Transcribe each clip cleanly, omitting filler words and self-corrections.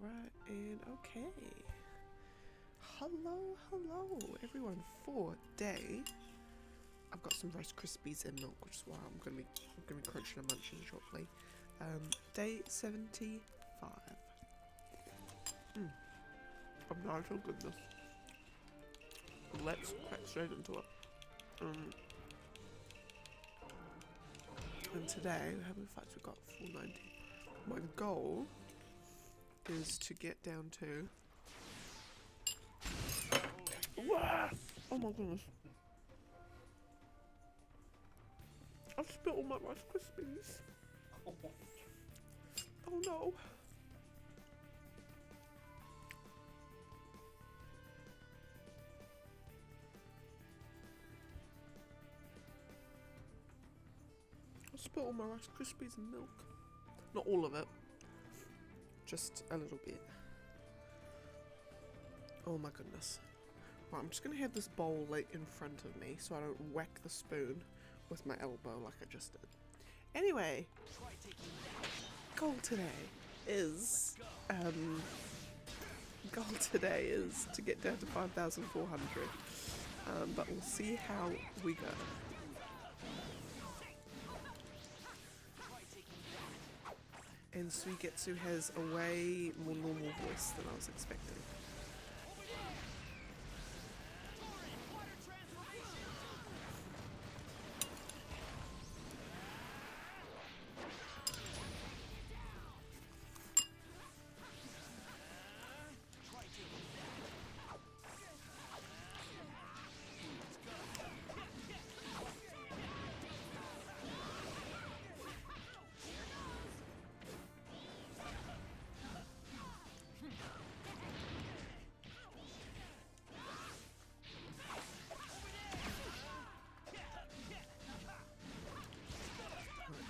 right, and okay. Hello, hello, everyone. For day, I've got some Rice Krispies and milk, which is why I'm gonna be crunching and munching shortly. Day 75. Of Naruto goodness. Let's crack straight into it. And today, how many fights we got? 490. My goal is to get down to... Wah! Oh my goodness. I've spilled all my Rice Krispies. Oh no. I spilled all my Rice Krispies and milk. Not all of it. Just a little bit. Oh my goodness. Right, I'm just going to have this bowl like in front of me so I don't whack the spoon with my elbow like I just did. Anyway, goal today is to get down to 5,400. But we'll see how we go. And Suigetsu has a way more normal voice than I was expecting.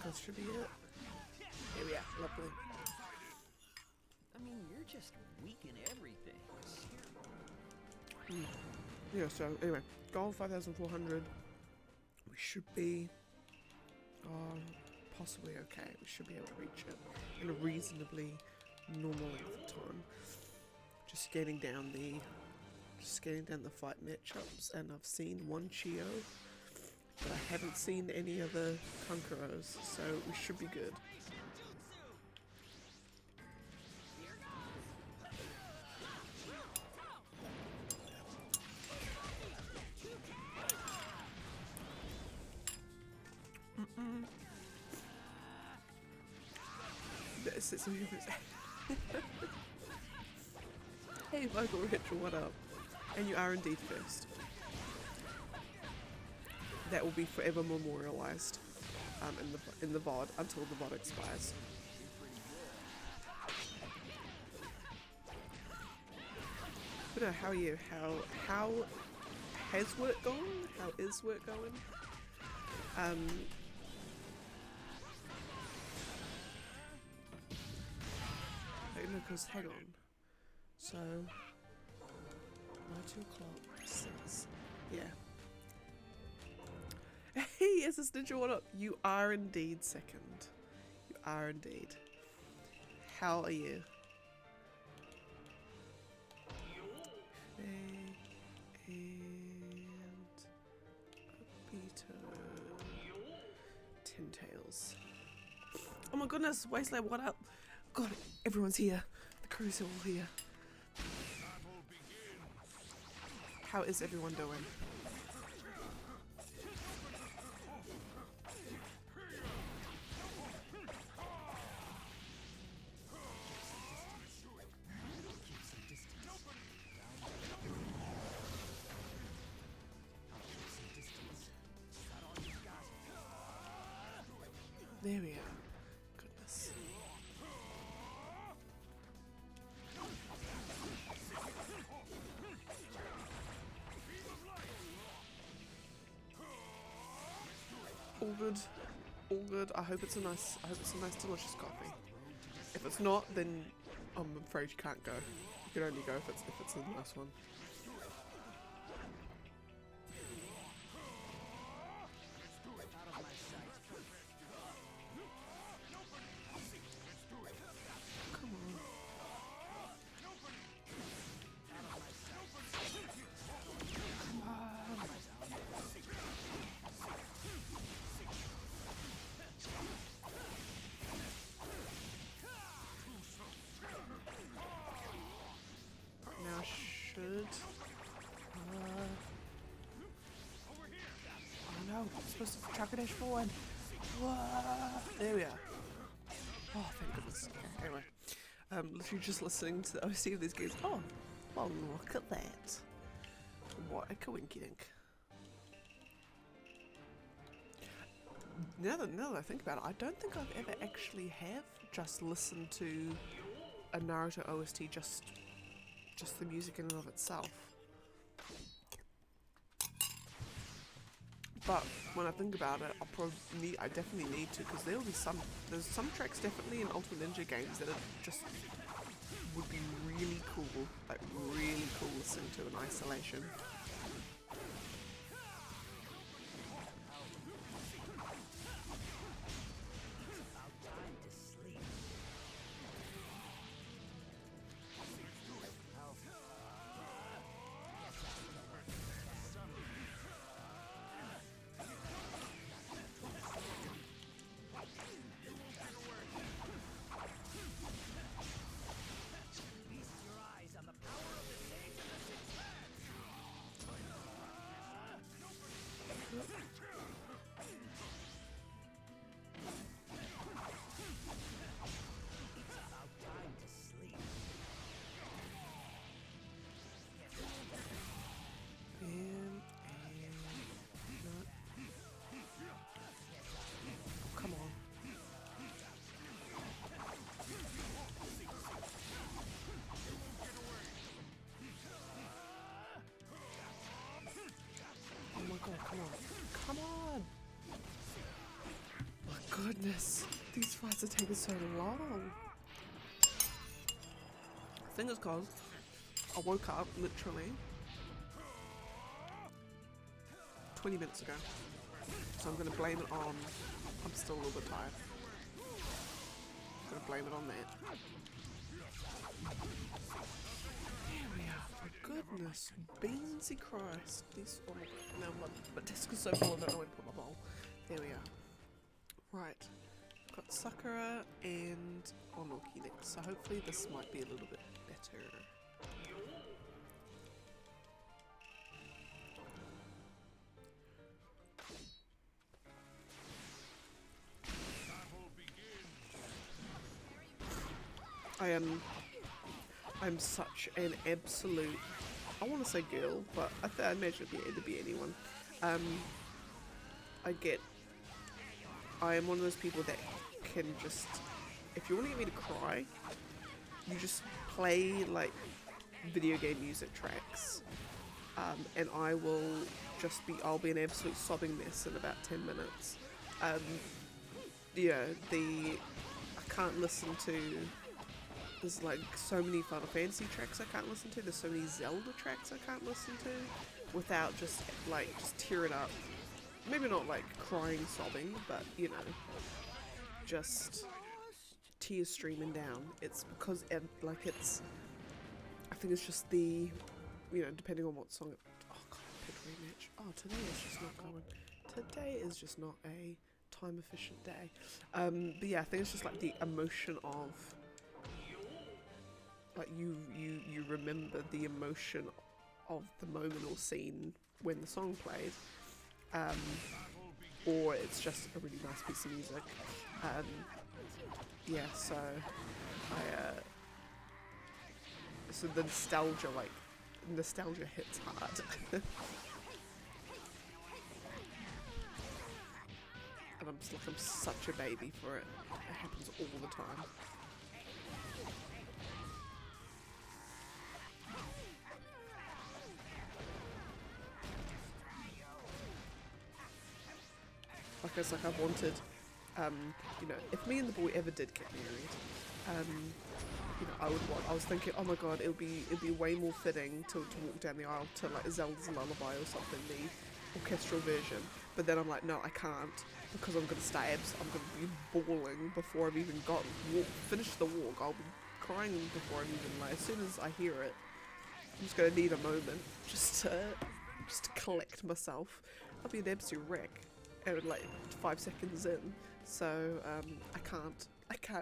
That should be it. Here we are, lovely. I mean, you're just weak in everything. Yeah, so anyway, goal 5,400. We should be possibly okay. We should be able to reach it in a reasonably normal length of time. Just getting down the fight matchups, and I've seen one Chio, but I haven't seen any other Kankuros, so we should be good. Hey, Michael Rachel, what up? And you are indeed first. That will be forever memorialized in the VOD until the VOD expires. But no, how are you? How has work gone? How is work going? Because hang on. So by 2 o'clock, 6. Yeah. Hey, SS Ninja, what up? You are indeed second. You are indeed. How are you? Faye and Obito. 10 Tails. Oh my goodness, Wasteland, what up? God, everyone's here. The crew's all here. How is everyone doing? There we are. Goodness. All good. All good. I hope it's a nice delicious coffee. If it's not, then I'm afraid you can't go. You can only go if it's a nice one. supposed to chuck a dash forward. Whoa. There we are. Oh, thank goodness. Okay, anyway, literally just listening to the OC of these games. Oh, well, look at that. What a coinkydink. Now that I think about it, I don't think I've ever actually have just listened to a Naruto OST, just the music in and of itself. But when I think about it, I definitely need to, because there's some tracks definitely in Ultimate Ninja games that are just would be really cool, like really cool listening to in isolation. Come on. Oh my god, come on. Come on! My goodness, these fights are taking so long. I think it's because I woke up literally 20 minutes ago. So I'm going to blame it on, I'm still a little bit tired. I'm going to blame it on that. There we are, for goodness, beansy Christ. These, oh my god, now my desk is so full I don't know where to put my bowl. There we are. Right, got Sakura and Onoki next, so hopefully this might be a little bit better. I'm such an absolute, I want to say girl, but I imagine it'd be anyone. I am one of those people that can just, if you want to get me to cry, you just play like video game music tracks, and I will I'll be an absolute sobbing mess in about 10 minutes. Yeah, I can't listen to, there's like so many Final Fantasy tracks I can't listen to, there's so many Zelda tracks I can't listen to without just tearing up. Maybe not like crying, sobbing, but you know, just tears streaming down. It's because I think it's just the, you know, depending on what song oh god, pick rematch. Oh, today is just not going. Today is just not a time efficient day. But yeah, I think it's just like the emotion of, like you remember the emotion of the moment or scene when the song played, or it's just a really nice piece of music. Yeah, so so the nostalgia hits hard. And I'm such a baby for it. It happens all the time. I've wanted, you know, if me and the boy ever did get married, you know, I was thinking, oh my god, it'd be way more fitting to walk down the aisle to like Zelda's Lullaby or something, the orchestral version. But then I'm like, no, I can't, because I'm gonna stabs. I'm gonna be bawling before I've even finished the walk. I'll be crying before I'm even, like, as soon as I hear it, I'm just gonna need a moment just to collect myself. I'll be an absolute wreck. And like 5 seconds in, so I can't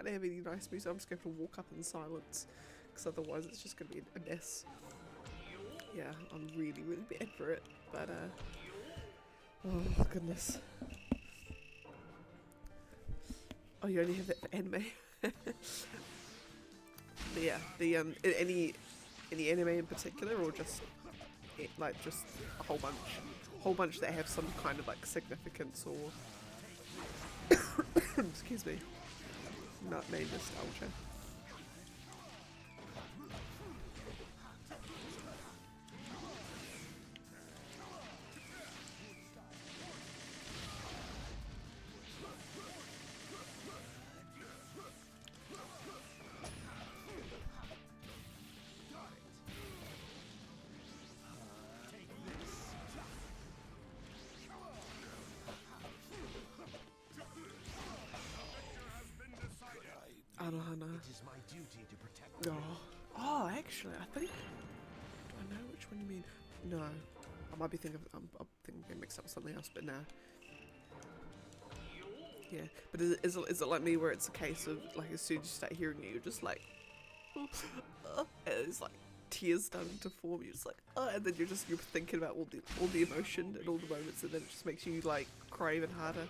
have any nice music. I'm just going to walk up in silence, because otherwise it's just going to be a mess. Yeah, I'm really bad for it, but Oh goodness. Oh, you only have that for anime. But yeah, the any anime in particular, or just like just a whole bunch that have some kind of like significance or excuse me, not main nostalgia. Anohana. It is my duty to protect you. Oh, actually, I think. Do I know which one you mean? No, I might be thinking. I'm thinking I mixed up with something else, but no. Yeah, but is it like me where it's a case of like as soon as you start hearing it, you're just like, and it's like tears starting to form. You're just like, and then you're thinking about all the emotion and all the moments, and then it just makes you like cry even harder.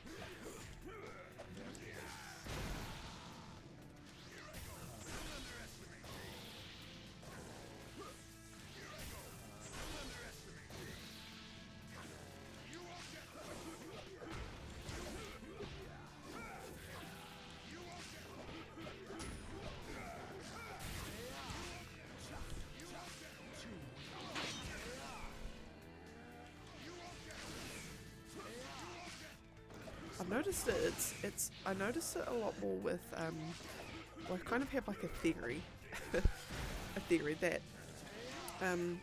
I've noticed it. I noticed it a lot more with well, I kind of have like a theory, a theory that and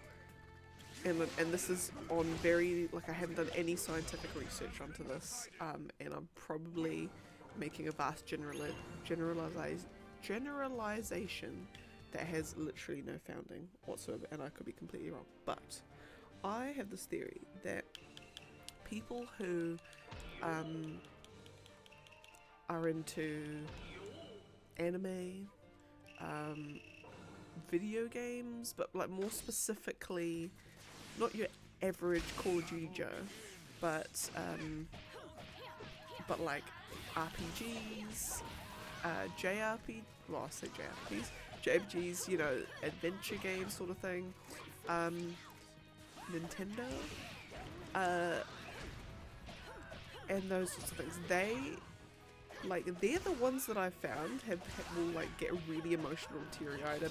this is on very like I haven't done any scientific research onto this, and I'm probably making a vast generalization that has literally no founding whatsoever, and I could be completely wrong. But I have this theory that people who are into anime, video games, but like more specifically, not your average Call of Duty Joe, but like RPGs, well I say JRPGs, you know, adventure games sort of thing, Nintendo, and those sorts of things. They're the ones that I've found will like get really emotional and teary-eyed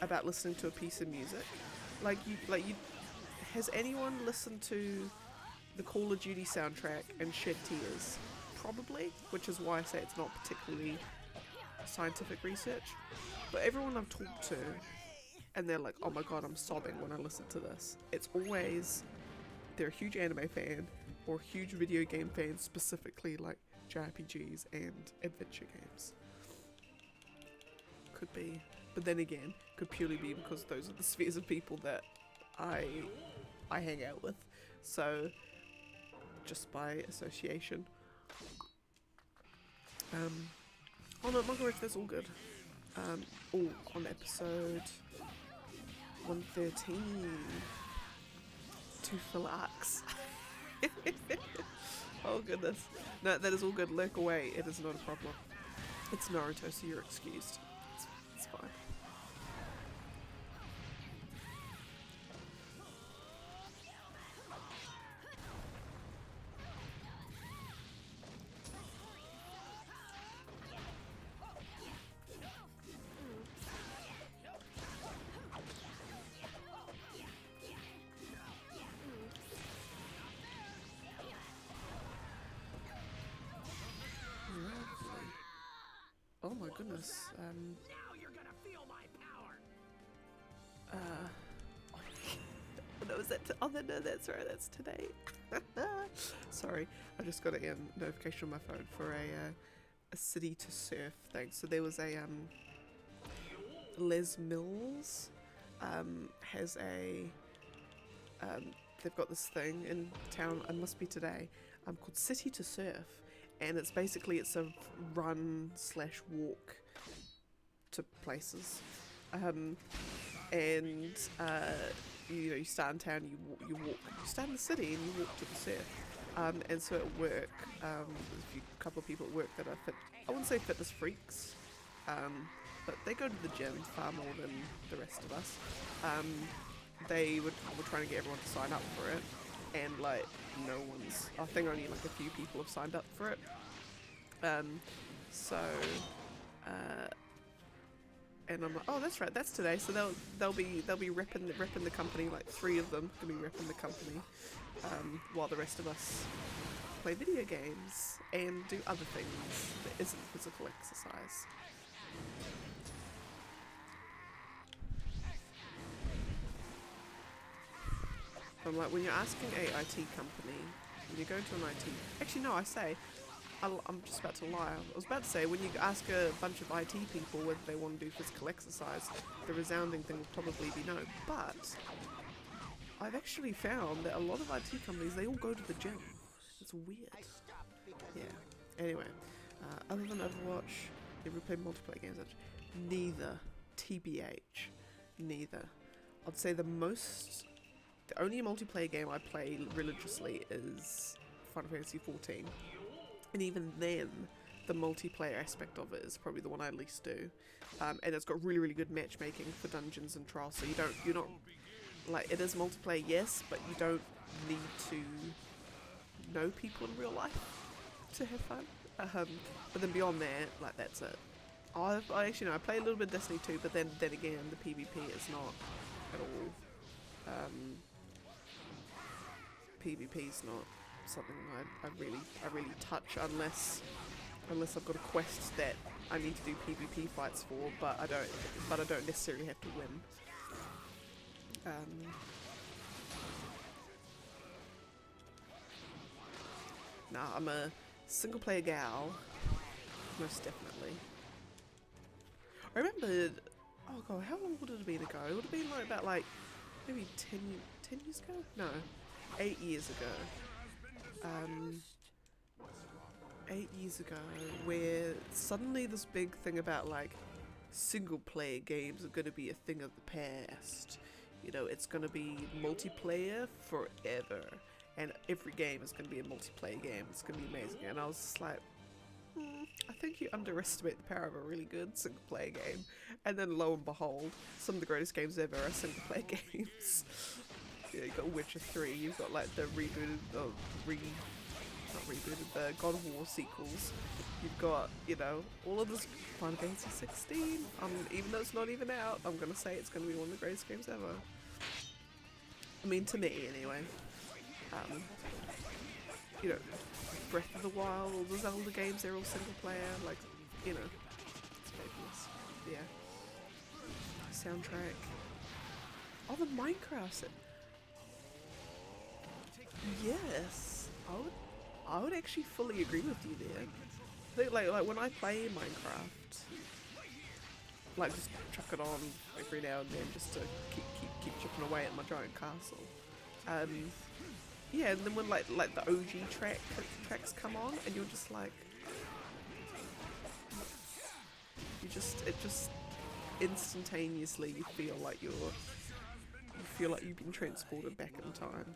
about listening to a piece of music. Has anyone listened to the Call of Duty soundtrack and shed tears? Probably, which is why I say it's not particularly scientific research. But everyone I've talked to, and they're like, oh my god, I'm sobbing when I listen to this. It's always, they're a huge anime fan, or huge video game fans, specifically like JRPGs and adventure games. Could be, but then again, could purely be because those are the spheres of people that I hang out with. So, just by association. Oh no, my gosh, that's all good. On episode 113, to fill arcs. Oh goodness. No, that is all good. Lurk away. It is not a problem. It's Naruto, so you're excused. It's fine. Oh my goodness. Now you're gonna feel my power. No, is that? Oh no, that's right. That's today. Sorry, I just got a notification on my phone for a city to surf thing. So there was a Les Mills has a they've got this thing in town. It must be today. Called City to Surf, and it's a run/walk to places. and you know, you start in town, you start in the city and you walk to the surf. And so at work, there's a couple of people at work that are I wouldn't say fitness freaks, but they go to the gym far more than the rest of us. They were trying to get everyone to sign up for it, and like no one's. I think only like a few people have signed up for it. So, and I'm like, oh, that's right, that's today. So they'll be repping the company. Like 3 of them gonna be repping the company, while the rest of us play video games and do other things that isn't physical exercise. I'm like, when you're asking a IT company, when you go to an IT, actually no, I'm just about to lie. I was about to say, when you ask a bunch of IT people whether they want to do physical exercise, the resounding thing will probably be no. But I've actually found that a lot of IT companies, they all go to the gym. It's weird. Yeah. Anyway, other than Overwatch, you ever played multiplayer games? Neither. TBH. Neither. I'd say the only multiplayer game I play religiously is Final Fantasy XIV. And even then, the multiplayer aspect of it is probably the one I least do. And it's got really, really good matchmaking for dungeons and trials, so you're not, like, it is multiplayer, yes, but you don't need to know people in real life to have fun. But then beyond that, like, that's it. I actually know, I play a little bit of Destiny 2, but then again, the PvP is not at all, PvP is not something I really touch unless I've got a quest that I need to do PvP fights for, but I don't necessarily have to win. Nah, I'm a single player gal, most definitely. I remember, oh god, how long would it have been ago? It would have been like about like maybe 10 years ago? No, 8 years ago. 8 years ago, where suddenly this big thing about like single player games are going to be a thing of the past. You know, it's going to be multiplayer forever, and every game is going to be a multiplayer game. It's going to be amazing. And I was just like, I think you underestimate the power of a really good single player game. And then lo and behold, some of the greatest games ever are single player games. Yeah, you've got Witcher 3, you've got like the rebooted, the God of War sequels. You've got, you know, all of this Final Fantasy 16. Even though it's not even out, I'm gonna say it's gonna be one of the greatest games ever. I mean, to me, anyway. You know, Breath of the Wild, all the Zelda games, they're all single player, like, you know, it's fabulous. Yeah. Soundtrack. Oh, the Minecraft. Yes, I would actually fully agree with you there. I think like when I play Minecraft, like just chuck it on every now and then just to keep chipping away at my giant castle. Yeah, and then when like the OG tracks come on, and you're just like, it just instantaneously you feel like you've been transported back in time.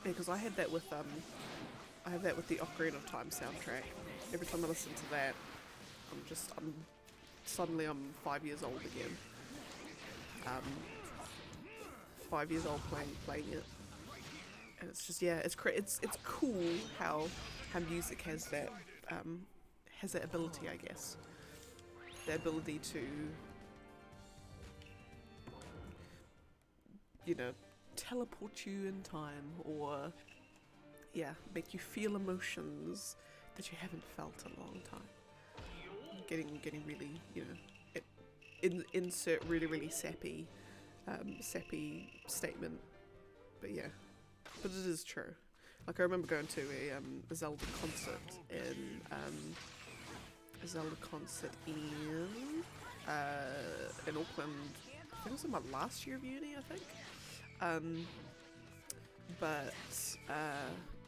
Yeah, because I had that with the Ocarina of Time soundtrack. Every time I listen to that, suddenly I'm 5 years old again. 5 years old playing it, and it's just, yeah, it's cool how music has that ability, I guess. the ability to, you know, teleport you in time, or yeah, make you feel emotions that you haven't felt in a long time. Getting really, you know, insert really sappy statement, but yeah, but it is true. Like, I remember going to a Zelda concert in Auckland. I think it was in my last year of uni, I think. But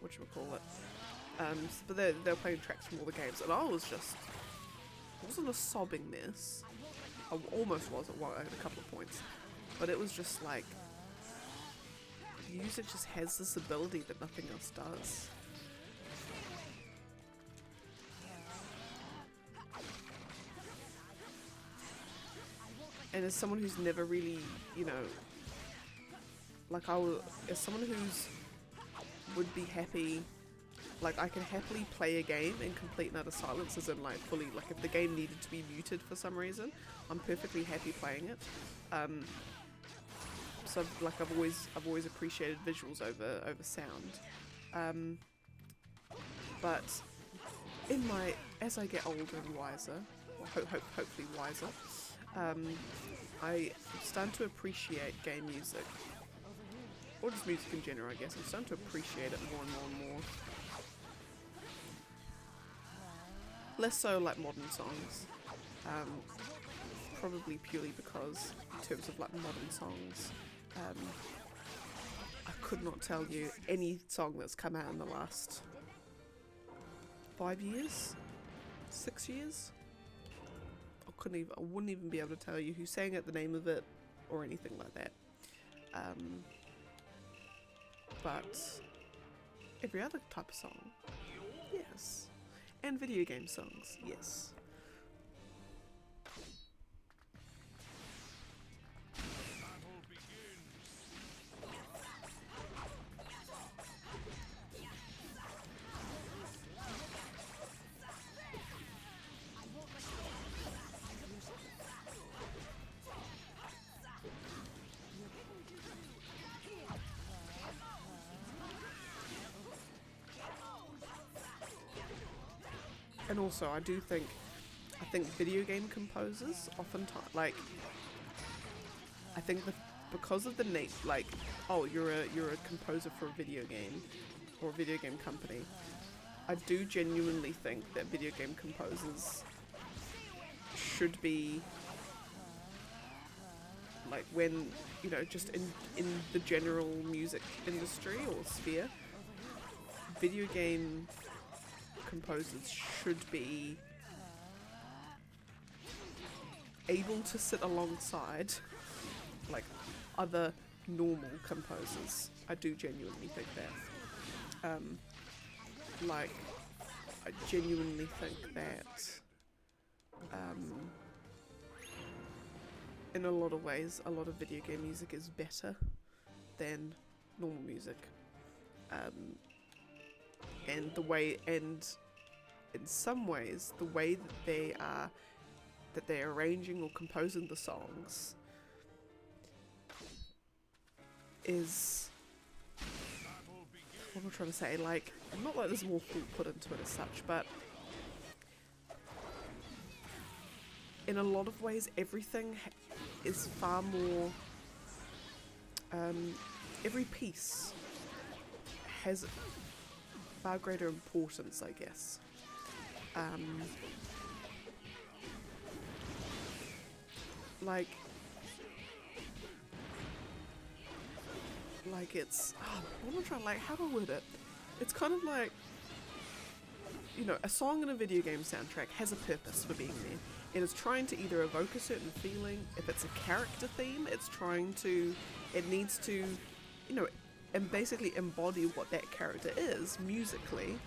whatchamacallit, but they were playing tracks from all the games, and I wasn't a sobbing mess. I almost was at a couple of points, but it was just like, music just has this ability that nothing else does. And as someone who's never really, you know, like as someone who's would be happy, like I can happily play a game in complete and utter silence, as in like fully, like if the game needed to be muted for some reason, I'm perfectly happy playing it. So like I've always appreciated visuals over sound. But as I get older and wiser, or hopefully wiser, I'm starting to appreciate game music, or just music in general, I guess. I'm starting to appreciate it more and more and more. Less so like modern songs, probably purely because in terms of like modern songs, I could not tell you any song that's come out in the last 5 years, 6 years. I wouldn't even be able to tell you who sang it, the name of it, or anything like that. But every other type of song, yes. And video game songs, yes. And also, I think video game composers oftentimes, like, I think because of the like, oh, you're a composer for a video game, or a video game company, I do genuinely think that video game composers should be, like, when, you know, just in the general music industry or sphere, video game composers should be able to sit alongside like other normal composers. I do genuinely think that. Like, I genuinely think that in a lot of ways, a lot of video game music is better than normal music. And in some ways, the way that they're arranging or composing the songs is, what am I trying to say? Like, not like there's more thought put into it as such, but in a lot of ways, everything is far more. Every piece has far greater importance, I guess. Like it's, what am I trying, like, how do I word it? It's kind of like, you know, a song in a video game soundtrack has a purpose for being there. It is trying to either evoke a certain feeling. If it's a character theme, it needs to, you know, and basically embody what that character is musically.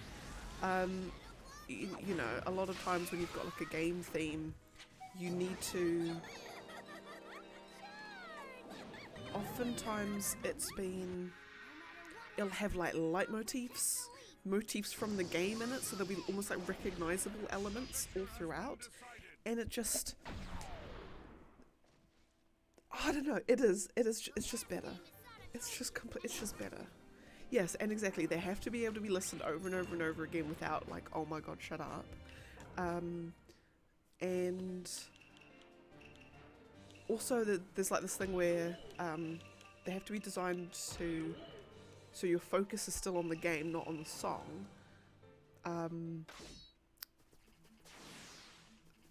You know, a lot of times when you've got like a game theme, you need to, oftentimes it'll have like motifs from the game in it, so there'll be almost like recognizable elements all throughout. and it just, I don't know, it's just better. It's just better. Yes, and exactly, they have to be able to be listened over and over and over again without like, oh my god, shut up. And also there's like this thing where they have to be designed to, so your focus is still on the game, not on the song.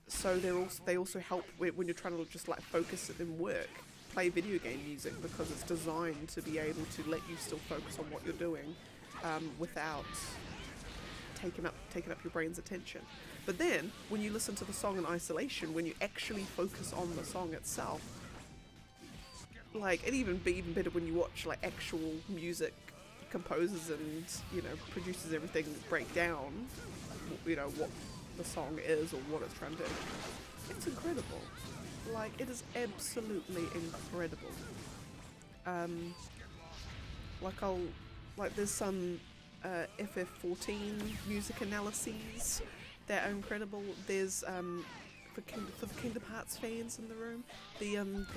So they also help when you're trying to just like focus it in work. Play video game music because it's designed to be able to let you still focus on what you're doing without taking up your brain's attention. But then when you listen to the song in isolation, when you actually focus on the song itself, like it even be even better when you watch like actual music composers and, you know, producers, everything break down, you know, what the song is or what it's trying to do. It's incredible. Like, it is absolutely incredible. There's some FF14 music analyses that are incredible. There's for the Kingdom Hearts fans in the room, the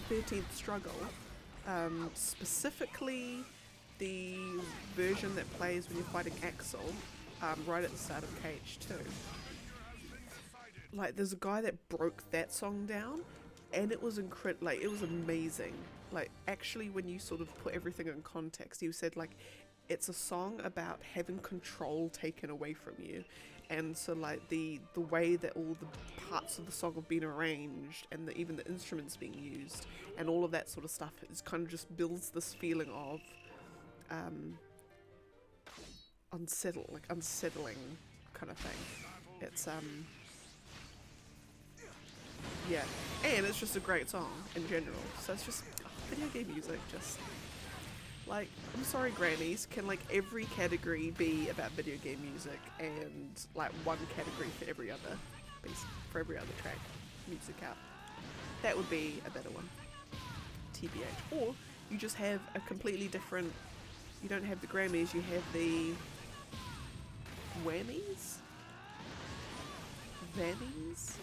13th Struggle, specifically the version that plays when you're fighting Axel, right at the start of KH2. Like, there's a guy that broke that song down, and it was incredible. Like, it was amazing. Like, actually, when you sort of put everything in context, you said like it's a song about having control taken away from you, and so like the way that all the parts of the song have been arranged, and even the instruments being used, and all of that sort of stuff, is kind of just builds this feeling of unsettling kind of thing. It's yeah, and it's just a great song in general. So it's just video game music. Just like, I'm sorry, grannies, can like every category be about video game music, and like one category for every other track music out? That would be a better one, TBH. Or you just have a completely different. You don't have the Grammys. You have the whammies, vannies.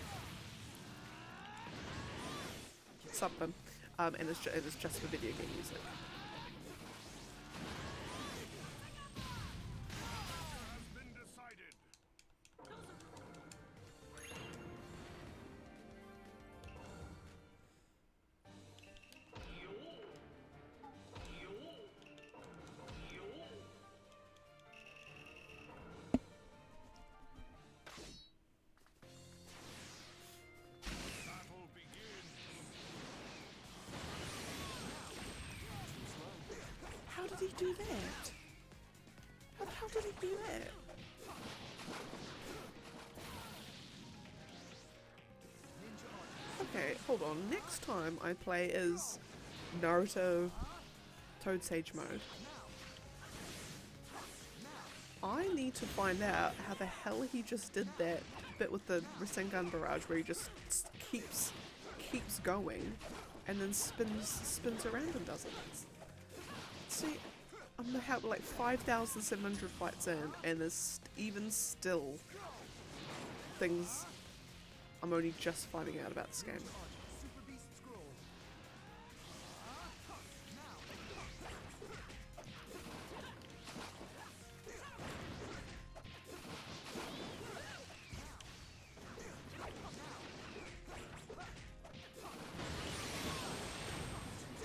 Something, and it's just for video game music. How did he do that? How the hell did he do that? Okay, hold on. Next time I play as Naruto Toad Sage mode, I need to find out how the hell he just did that bit with the Rasengan barrage where he just keeps going and then spins around and does it. See, I'm like 5,700 fights in, and there's even still things I'm only just finding out about this game.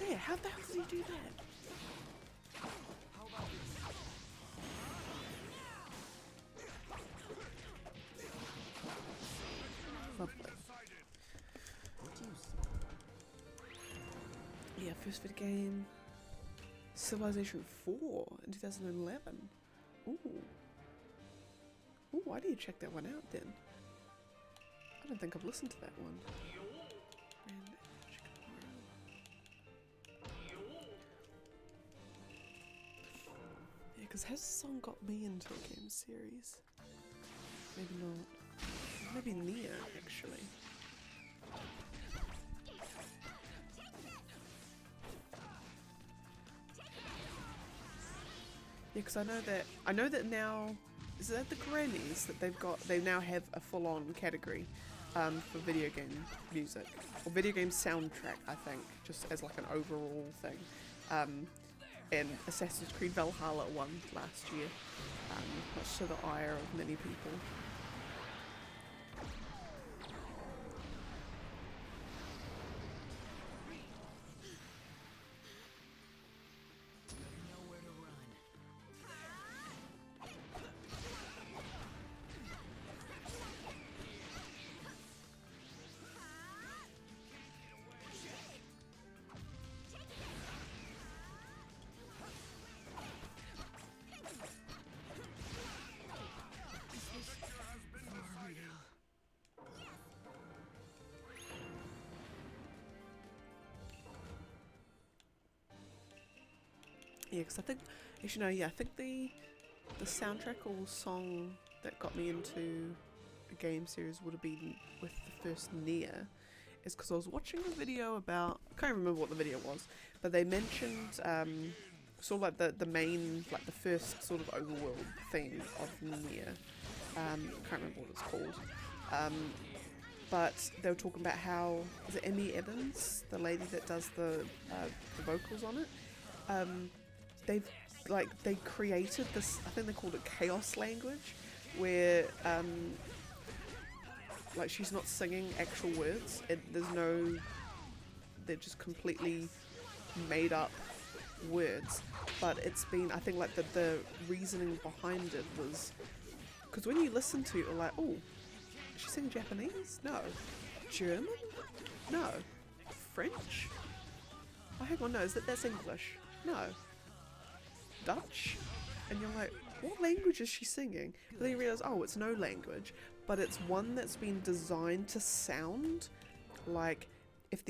Yeah, how the hell did he do that? Yeah, first vid game, Civilization 4 in 2011. Ooh, I need to check that one out then. I don't think I've listened to that one. Yeah, because has the song got me into a game series? Maybe not. Maybe Nia, actually. Yeah, because I know that now, is that the Grammys that they now have a full-on category. for video game music, or video game soundtrack, I think, just as like an overall thing. And Assassin's Creed Valhalla won last year, much to the ire of many people. Nowhere to run. Yeah, because I think, actually no, yeah, I think the soundtrack or song that got me into a game series would have been with the first Nier, is because I was watching a video about, I can't remember what the video was, but they mentioned sort of like the main, like the first sort of overworld theme of Nier. Can't remember what it's called. But they were talking about how, is it Emmy Evans, the lady that does the vocals on it? They created this, I think they called it chaos language, where like she's not singing actual words. They're just completely made up words. But it's been, I think like the reasoning behind it was, because when you listen to it, you're like, oh, she's singing Japanese? No. German? No. French? Oh, hang on, no, that's English? No. Dutch? And you're like, what language is she singing? But then you realise, oh, it's no language, but it's one that's been designed to sound like if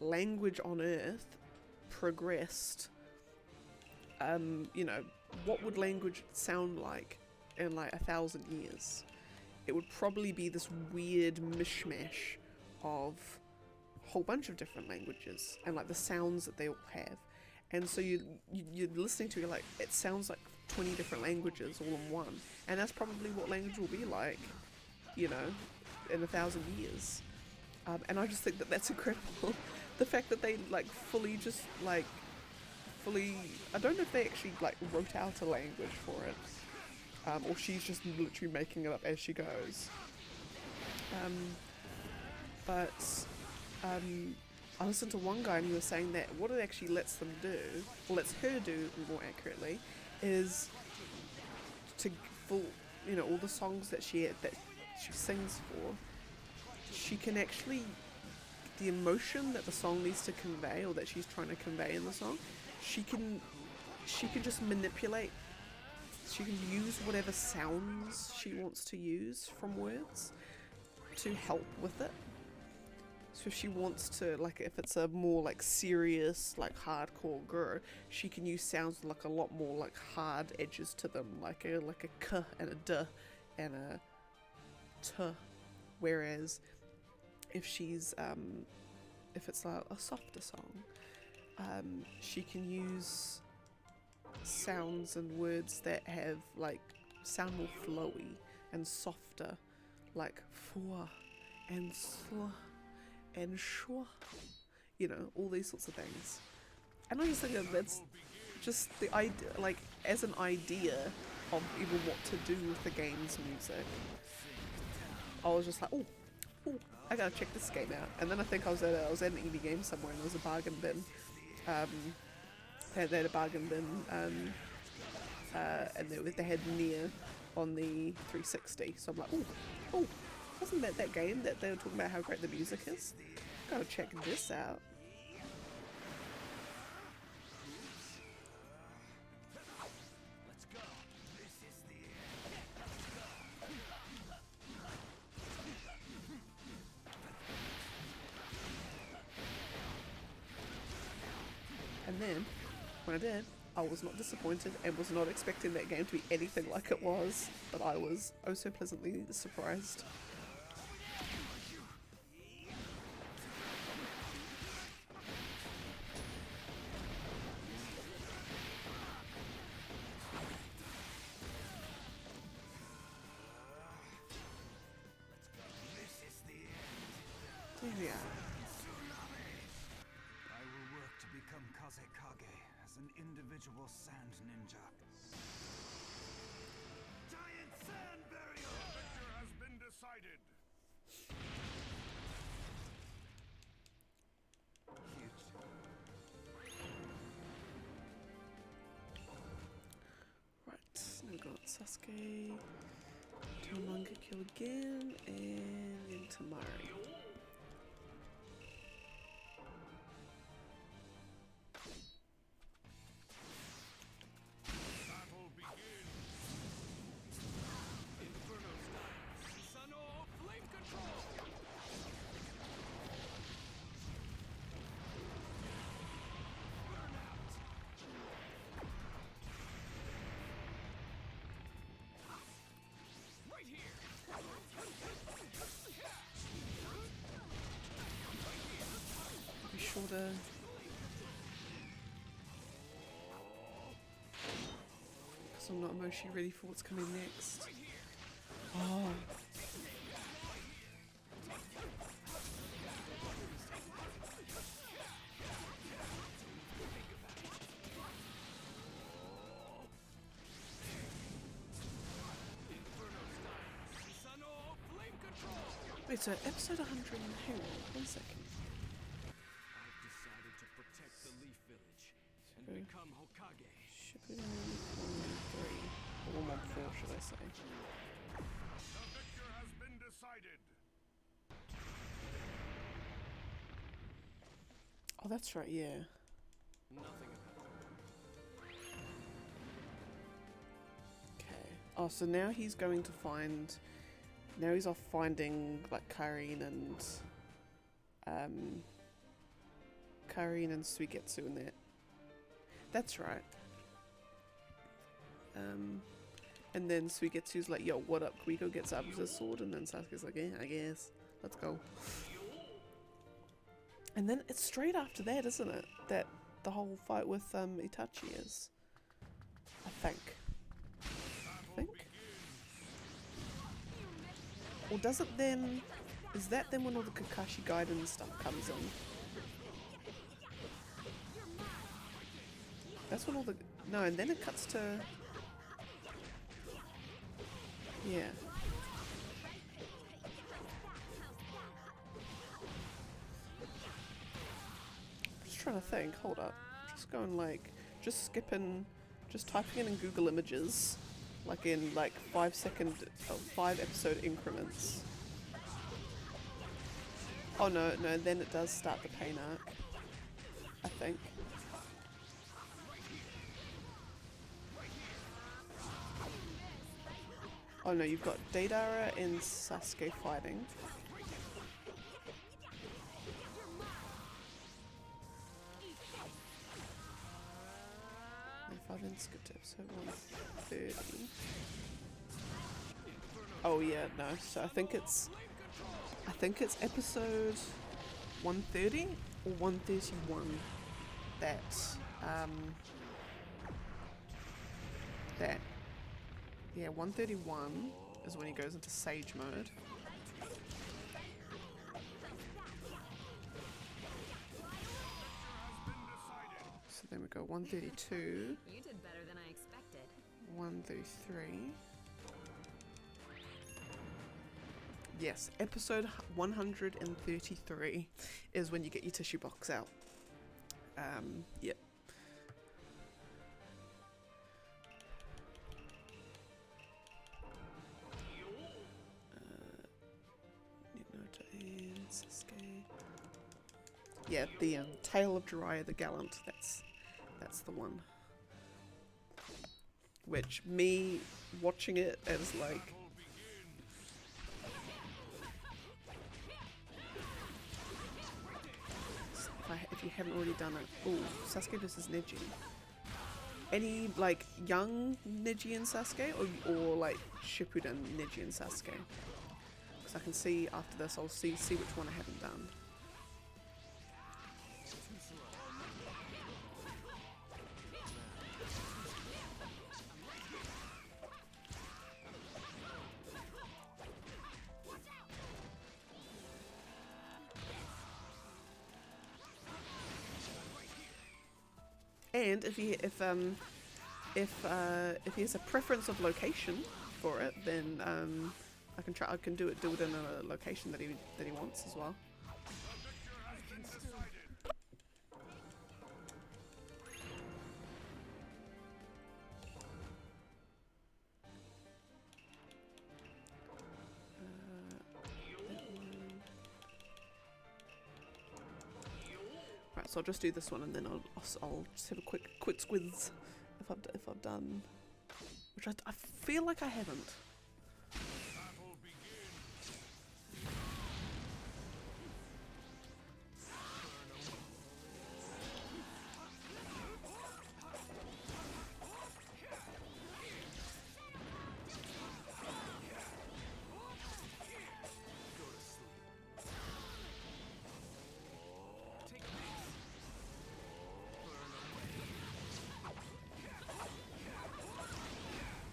language on Earth progressed, what would language sound like in like 1,000 years? It would probably be this weird mishmash of a whole bunch of different languages and like the sounds that they all have. And so you're listening to it, you're like, it sounds like 20 different languages all in one. And that's probably what language will be like, in 1,000 years. And I just think that that's incredible. The fact that they I don't know if they actually like wrote out a language for it. Or she's just literally making it up as she goes. I listened to one guy and he was saying that what it actually lets them do, or lets her do more accurately, is all the songs that she sings for, she can actually, the emotion that the song needs to convey, or that she's trying to convey in the song, she can just manipulate. She can use whatever sounds she wants to use from words to help with it. So if she wants to, like, if it's a more like serious, like hardcore girl, she can use sounds with like a lot more like hard edges to them, like a k and a d and a t. Whereas if she's if it's a softer song, she can use sounds and words that have like sound more flowy and softer, like for and so and shua, all these sorts of things. And I just think that's just the idea, like as an idea of even what to do with the game's music. I was just like, oh, I gotta check this game out. And then I think I was at an indie game somewhere and there was a bargain bin. They had a bargain bin, and they had Nier on the 360. So I'm like, oh, wasn't that game that they were talking about how great the music is? Gotta check this out. Let's go. This is the And then, when I did, I was not disappointed and was not expecting that game to be anything like it was, but I was oh so pleasantly surprised. This Yeah. I will work to become Kazekage as an individual sand ninja. Giant sand barrier! Victor has been decided. Huge. Right, now we've got Sasuke, Mangekyo again, and then Tamari. Battle begins. Inferno style. Susanoo flame control. Right here. Be sure to. Because I'm not emotionally ready for what's coming next. Oh. Susanoo flame control. Wait, so episode 100, hang on, 1 second. I've decided to protect the Leaf Village and Okay. become Hokage. Shippuden 113. Or 114, should I say. The victor has been decided. Oh, that's right, yeah. Nothing about Okay. Oh, so now he's going to find. Now he's off finding like Karin and Suigetsu in there. That's right. And then Suigetsu's like, "Yo, what up? Can we go get Zabuza's sword?" And then Sasuke's like, "Yeah, I guess. Let's go." And then it's straight after that, isn't it? That the whole fight with Itachi is. I think. Or does it then... Is that then when all the Kakashi Gaiden stuff comes in? That's when all the... No, and then it cuts to... Yeah. Just trying to think. Hold up. Just going like... Just skipping... Just typing it in Google Images. Like in like 5 episode increments. Oh no, then it does start the pain arc. I think. Oh no, you've got Deidara and Sasuke fighting. If I then skip to episode 130. Oh yeah, no. So I think it's episode 130 or 131 that yeah, 131 is when he goes into Sage mode. So then we go 132. You did better than I expected. 133. Yes, episode 133 is when you get your tissue box out. Yep. Naruto and Sasuke. Yeah, the Tale of Jiraiya the Gallant. That's the one. Which me watching it as like. If you haven't already done it. Ooh, Sasuke versus Neji. Any like young Neji and Sasuke or like Shippuden Neji and Sasuke? Because I can see after this I'll see which one I haven't done. And if he has a preference of location for it, then I can do it in a location that he wants as well. Right, so I'll just do this one, and then I'll just have a quick squiz if I've done, which I feel like I haven't.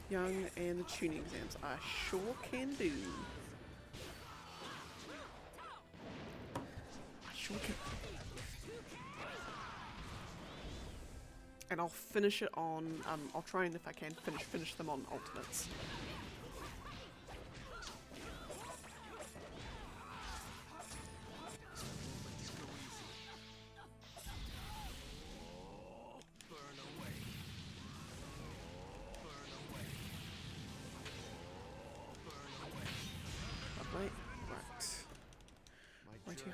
Young and the tuning exams, I sure can do. I sure can. And I'll finish it on. I'll try and if I can finish them on alternates.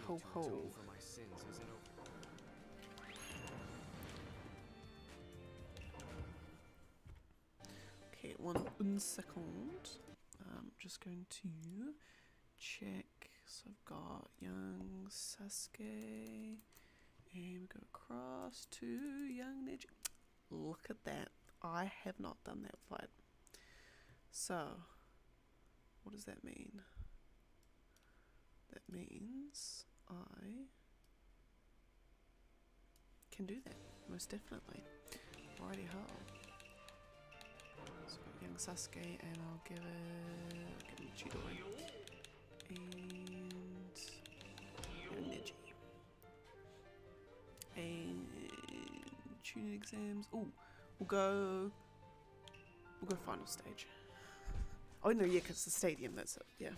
Ho ho. For my sins isn't over. Okay, one second. I'm just going to check. So I've got young Sasuke, and we go across to young Neji. Look at that! I have not done that fight. So, what does that mean? That means I can do that, most definitely. Righty ho. So young Sasuke, and I'll give him Chidori. And young Neji. And tuning exams. Ooh, we'll go final stage. Oh no, yeah, because the stadium, that's it, yeah.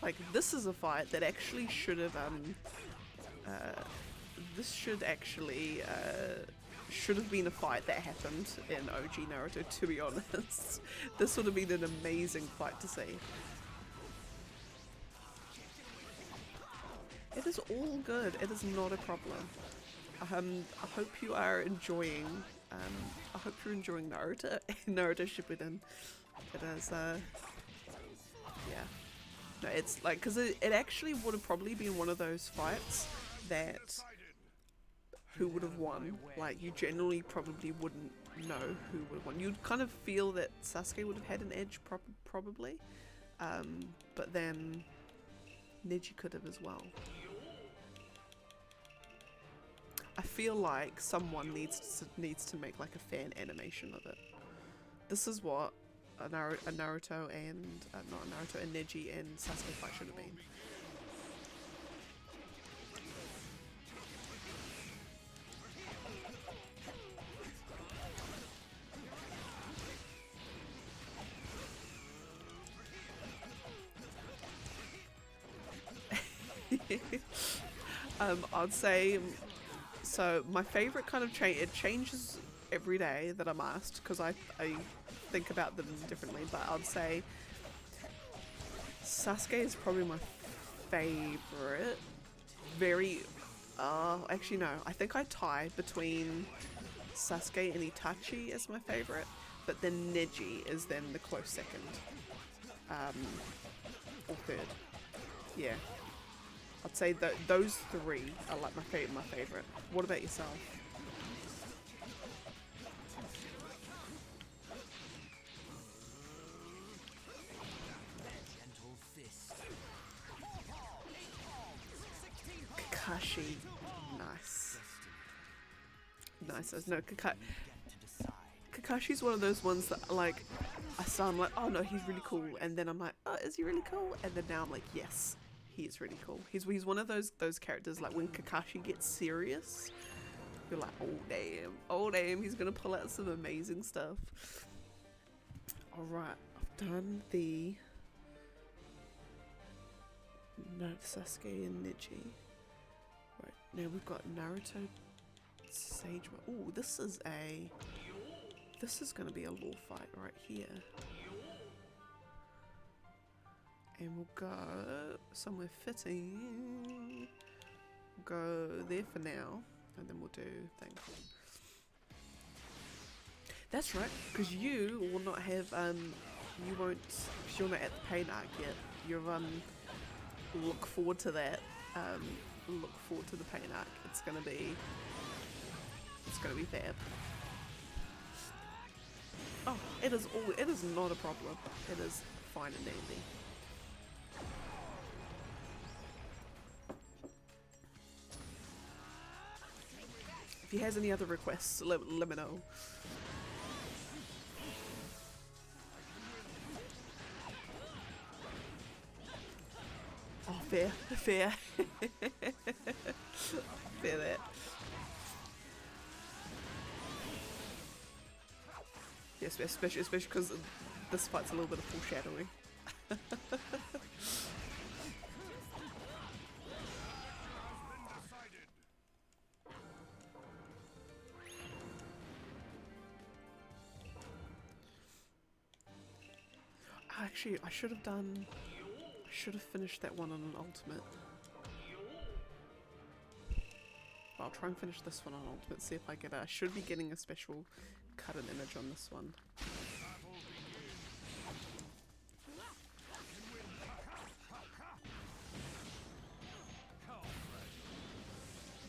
Like, this is a fight that actually should have, should have been a fight that happened in OG Naruto, to be honest. This would have been an amazing fight to see. It is all good, it is not a problem. I hope you are enjoying, I hope you're enjoying Naruto Shippuden. It is, yeah. No, it's like, because it actually would have probably been one of those fights that who would have won. Like, you generally probably wouldn't know who would have won. You'd kind of feel that Sasuke would have had an edge, probably. But then Neji could have as well. I feel like someone needs to make like a fan animation of it. This is what a Naruto and not a Naruto, a Neji and Sasuke fight should have been. I'd say, so my favorite kind of change, it changes every day that I'm asked because I think about them differently, but I'd say Sasuke is probably my favorite. Actually no, I think I tie between Sasuke and Itachi as my favorite, but then Neji is then the close second, or third. Yeah, I'd say that those three are like my favorite. What about yourself? Kakashi, nice. No, Kakashi's one of those ones that like I saw, I'm like, oh no, he's really cool, and then I'm like, oh, is he really cool? And then now I'm like, yes, he is really cool. He's one of those characters like when Kakashi gets serious, you're like, oh damn, he's gonna pull out some amazing stuff. All right, I've done the Sasuke and Neji. Right, now we've got Naruto, Sage. Oh, this is gonna be a law fight right here. And we'll go somewhere fitting. We'll go there for now, and then we'll do thing. That's right, because you will not have you won't, because you're not at the pain arc yet. You're look forward to that. Look forward to the pain arc. It's gonna be fab. Oh, it is not a problem. It is fine and dandy. If he has any other requests, let me know. Oh, fair. Fair that. Yes, especially because this fight's a little bit of foreshadowing. Actually, I should have finished that one on an ultimate. I'll try and finish this one on ultimate, see if I get it. I should be getting a special cut and image on this one.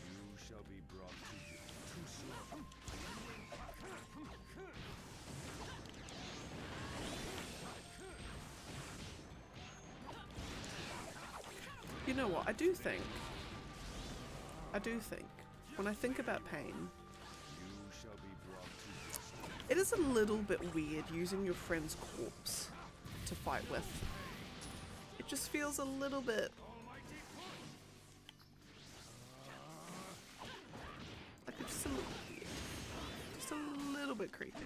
You shall be brought to you too soon. You know what, I do think, when I think about pain, You shall be brought to you. it is a little bit weird using your friend's corpse to fight with. It just feels a little bit... like it's just a little weird. Just a little bit creepy.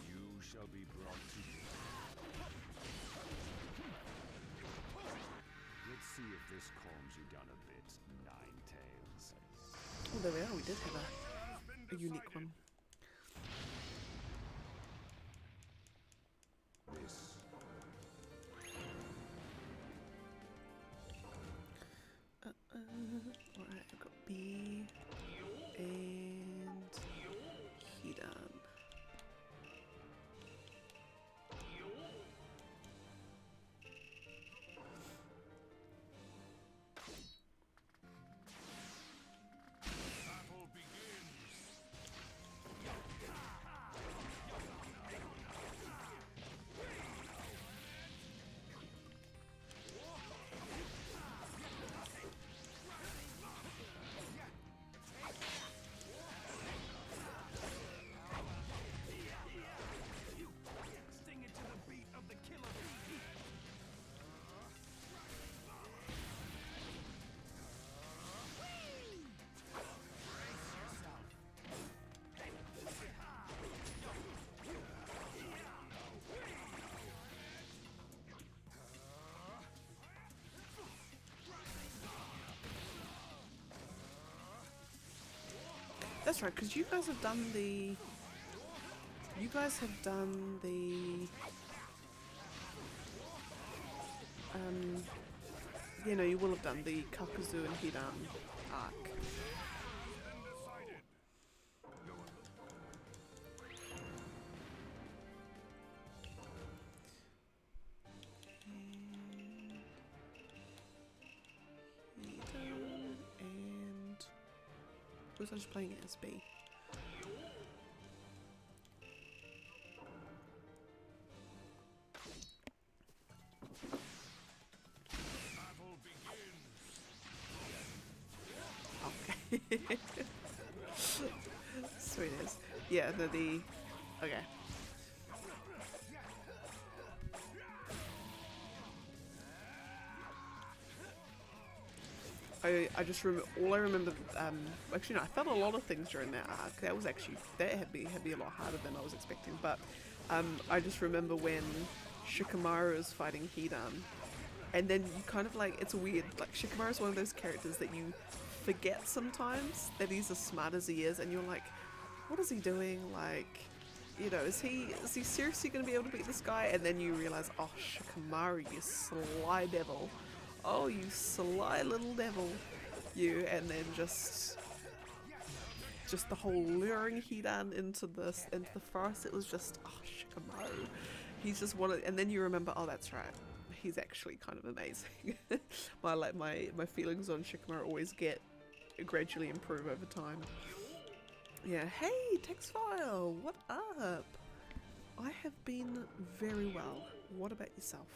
You shall be brought to you. Let's see if this calms you down a bit, Nine Tails. Oh, there we are, we did have a unique one. This Alright, I've got B and Hidan. battle begins. Sting it to the beat of the killer bee. That's right, because you guys have done the... you know, you will have done the Kakuzu and Hidan arc. Hidan and... was I just playing as B? who it is. Yeah, the okay. I just remember, all I remember, actually no, I felt a lot of things during that arc. That was actually, that had be a lot harder than I was expecting, but I just remember when Shikamaru is fighting Hidan, and then you kind of like, it's weird, like Shikamaru is one of those characters that you forget sometimes that he's as smart as he is, and you're like, what is he doing? Like, you know, is he seriously going to be able to beat this guy? And then you realize, oh, Shikamaru, you sly devil. Oh, you sly little devil, you. And then just the whole luring Hidan into the forest. It was just, oh, Shikamaru. He's just one of, and then you remember, oh, that's right. He's actually kind of amazing. my feelings on Shikamaru always gradually improve over time. Yeah, hey, text file, what up? I have been very well. What about yourself?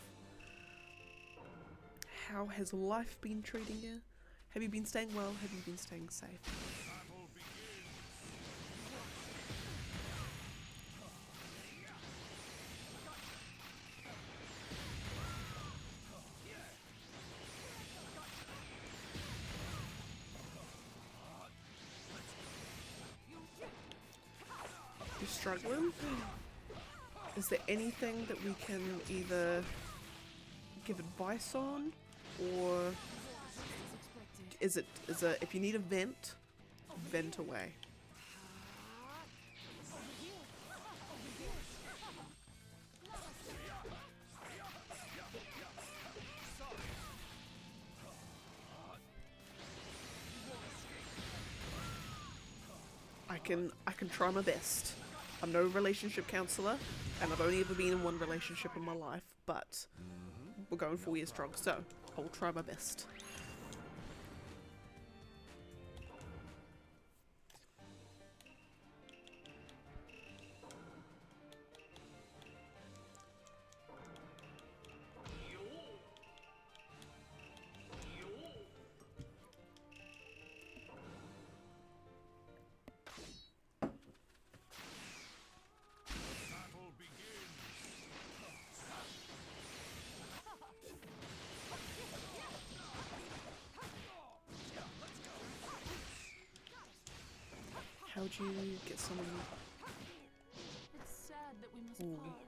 How has life been treating you? Have you been staying well? Have you been staying safe? You're struggling? Is there anything that we can either give advice on, or is it if you need a vent away? I can try my best. I'm no relationship counselor, and I've only ever been in one relationship in my life, but we're going 4 years strong, so I'll try my best. How'd you get someone? It's sad that we must Ooh. part.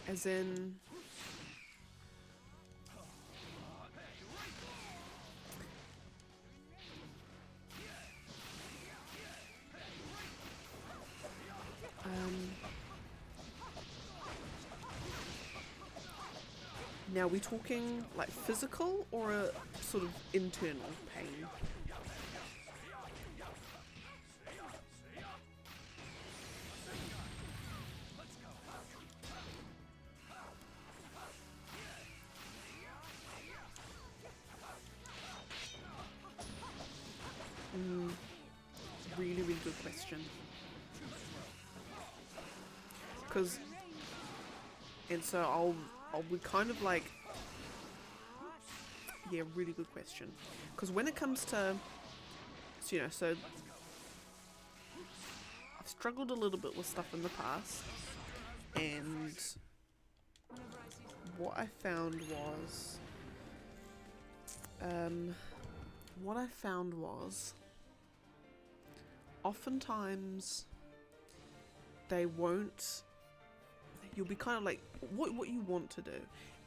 As in... Now, are we talking like physical or a sort of internal pain? Really, really good question. Because, and so I'll be kind of like, yeah, really good question. Because when it comes to, so, you know, so I've struggled a little bit with stuff in the past, and what I found was, oftentimes they won't, you'll be kind of like, what you want to do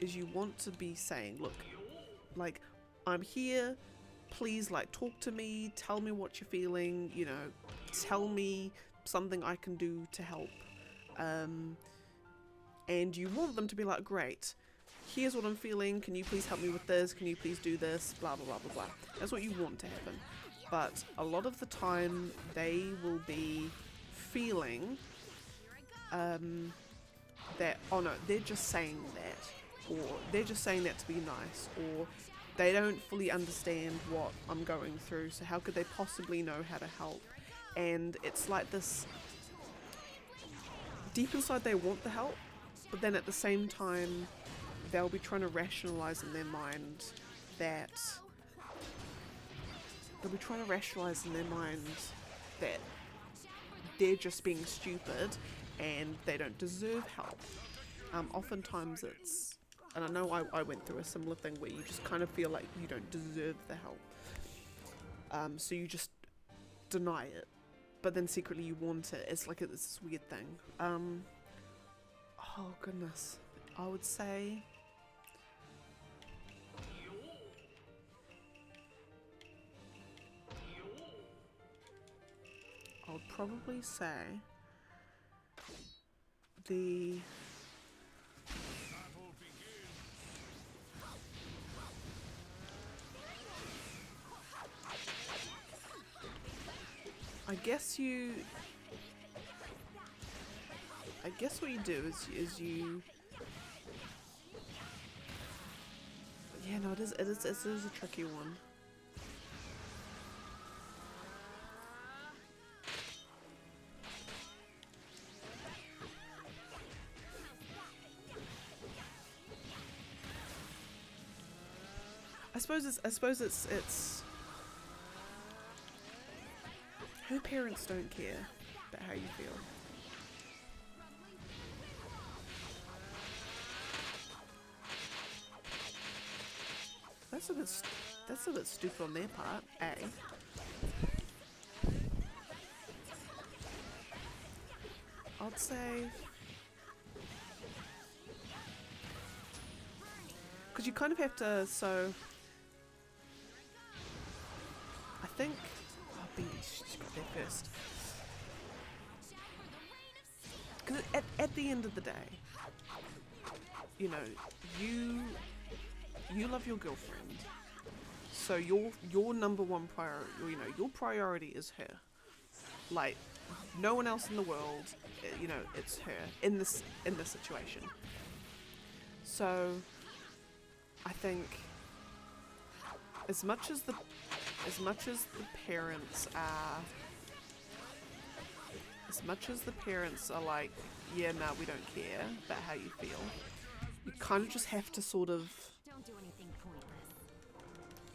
is you want to be saying, look, like, I'm here, please, like, talk to me, tell me what you're feeling, you know, tell me something I can do to help. And you want them to be like, great, here's what I'm feeling, can you please help me with this, can you please do this, blah, blah, blah, blah, blah. That's what you want to happen. But a lot of the time, they will be feeling, that, oh no, they're just saying that, or they're just saying that to be nice, or they don't fully understand what I'm going through, so how could they possibly know how to help? And it's like this, deep inside they want the help, but then at the same time they'll be trying to rationalize in their mind that they're just being stupid and they don't deserve help. Oftentimes it's, and I know I went through a similar thing where you just kind of feel like you don't deserve the help. So you just deny it, but then secretly you want it. It's like this weird thing. Oh goodness, I would say probably say the I guess what you do is you yeah, no, it is a tricky one. I suppose it's her parents don't care about how you feel. That's a bit stupid on their part, eh? I'd say, because you kind of have to. So I think she got there first. Because at the end of the day, you know, you love your girlfriend, so your number one priority, you know, your priority is her. Like, no one else in the world, you know, it's her in this situation. So I think as much as the parents are like, yeah, no, we don't care about how you feel, you kind of just have to sort of, Don't do anything pointless.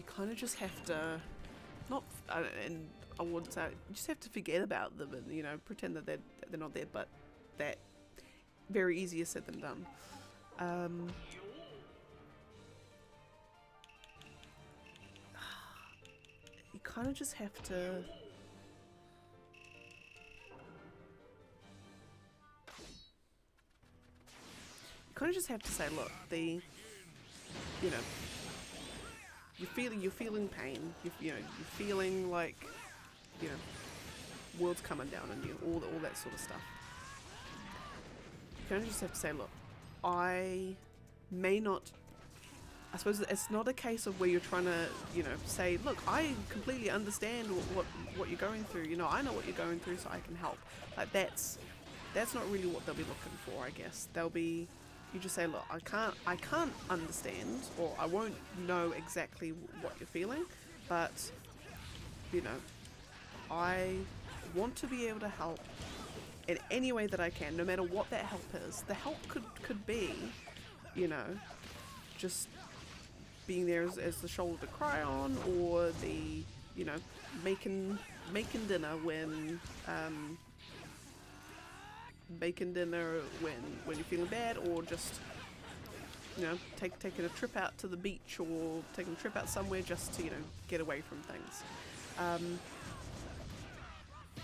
you kind of just have to not, and I wouldn't say, you just have to forget about them and, you know, pretend that they're not there, but that very easier said than done. You kind of just have to say, look, you know, you're feeling pain, you're feeling like, you know, world's coming down on you, all that sort of stuff. You kind of just have to say, look, I suppose it's not a case of where you're trying to, you know, say, look, I completely understand what you're going through, you know, I know what you're going through, so I can help. Like, that's not really what they'll be looking for, I guess. You just say, look, I can't understand, or I won't know exactly what you're feeling, but, you know, I want to be able to help in any way that I can, no matter what that help is. The help could be, you know, just being there as the shoulder to cry on, or the, you know, making dinner when when you're feeling bad, or just, you know, taking a trip out to the beach, or taking a trip out somewhere just to, you know, get away from things.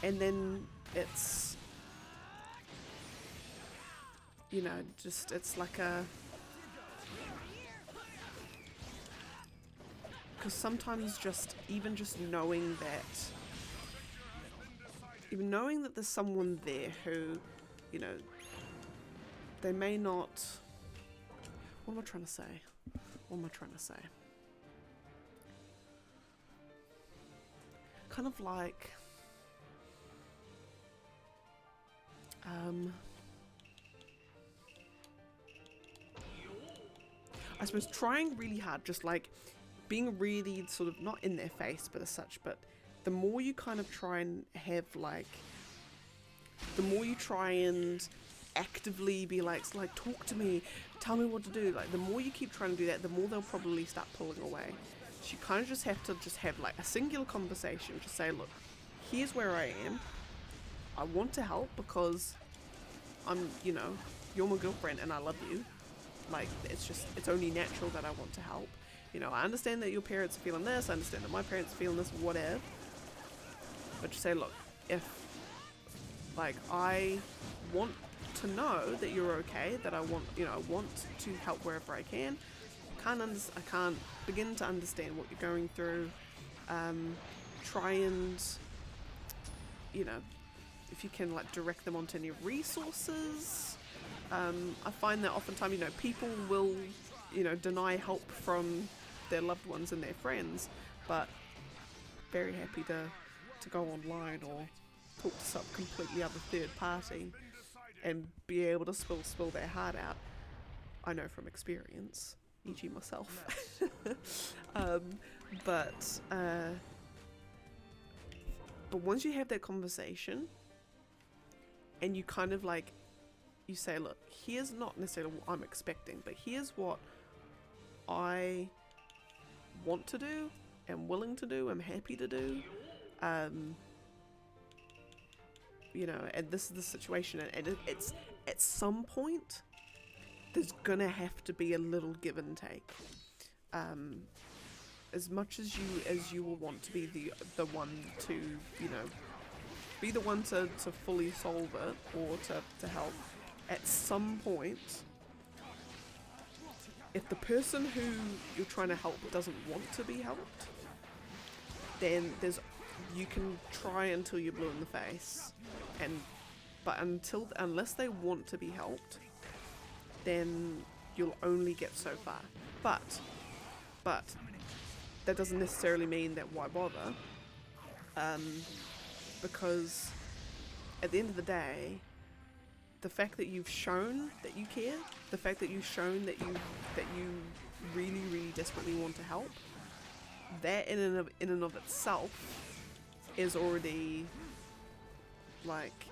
And then it's, you know, just, it's like a, because sometimes even knowing that there's someone there who, you know, they may not, what am I trying to say? Kind of like, I suppose trying really hard, just like being really sort of not in their face, but as such, but the more you kind of try and have, like, the more you try and actively be like talk to me, tell me what to do. Like the more you keep trying to do that, the more they'll probably start pulling away. So you kind of just have to have like a singular conversation. Just say, look, here's where I am. I want to help because I'm, you know, you're my girlfriend and I love you. Like it's only natural that I want to help. You know, I understand that your parents are feeling this. I understand that my parents are feeling this. Whatever. But just say, look, if like I want to know that you're okay, that I want, you know, I want to help wherever I can. I can't begin to understand what you're going through. Try and, you know, if you can like direct them onto any resources. I find that oftentimes, you know, people will, you know, deny help from their loved ones and their friends, but very happy to go online or talk to some completely other third party and be able to spill their heart out. I know from experience, e.g. myself. But once you have that conversation and you kind of like, you say, look, here's not necessarily what I'm expecting, but here's what I want to do, am willing to do, am happy to do. You know, and this is the situation, and it's at some point there's gonna have to be a little give and take. As much as you will want to be the one to, you know, be the one to fully solve it or to help, at some point, if the person who you're trying to help doesn't want to be helped, then you can try until you're blue in the face, but unless they want to be helped, then you'll only get so far. But that doesn't necessarily mean that why bother, because at the end of the day, the fact that you've shown that you care, the fact that you've shown that you really, really desperately want to help, that in and of itself is already like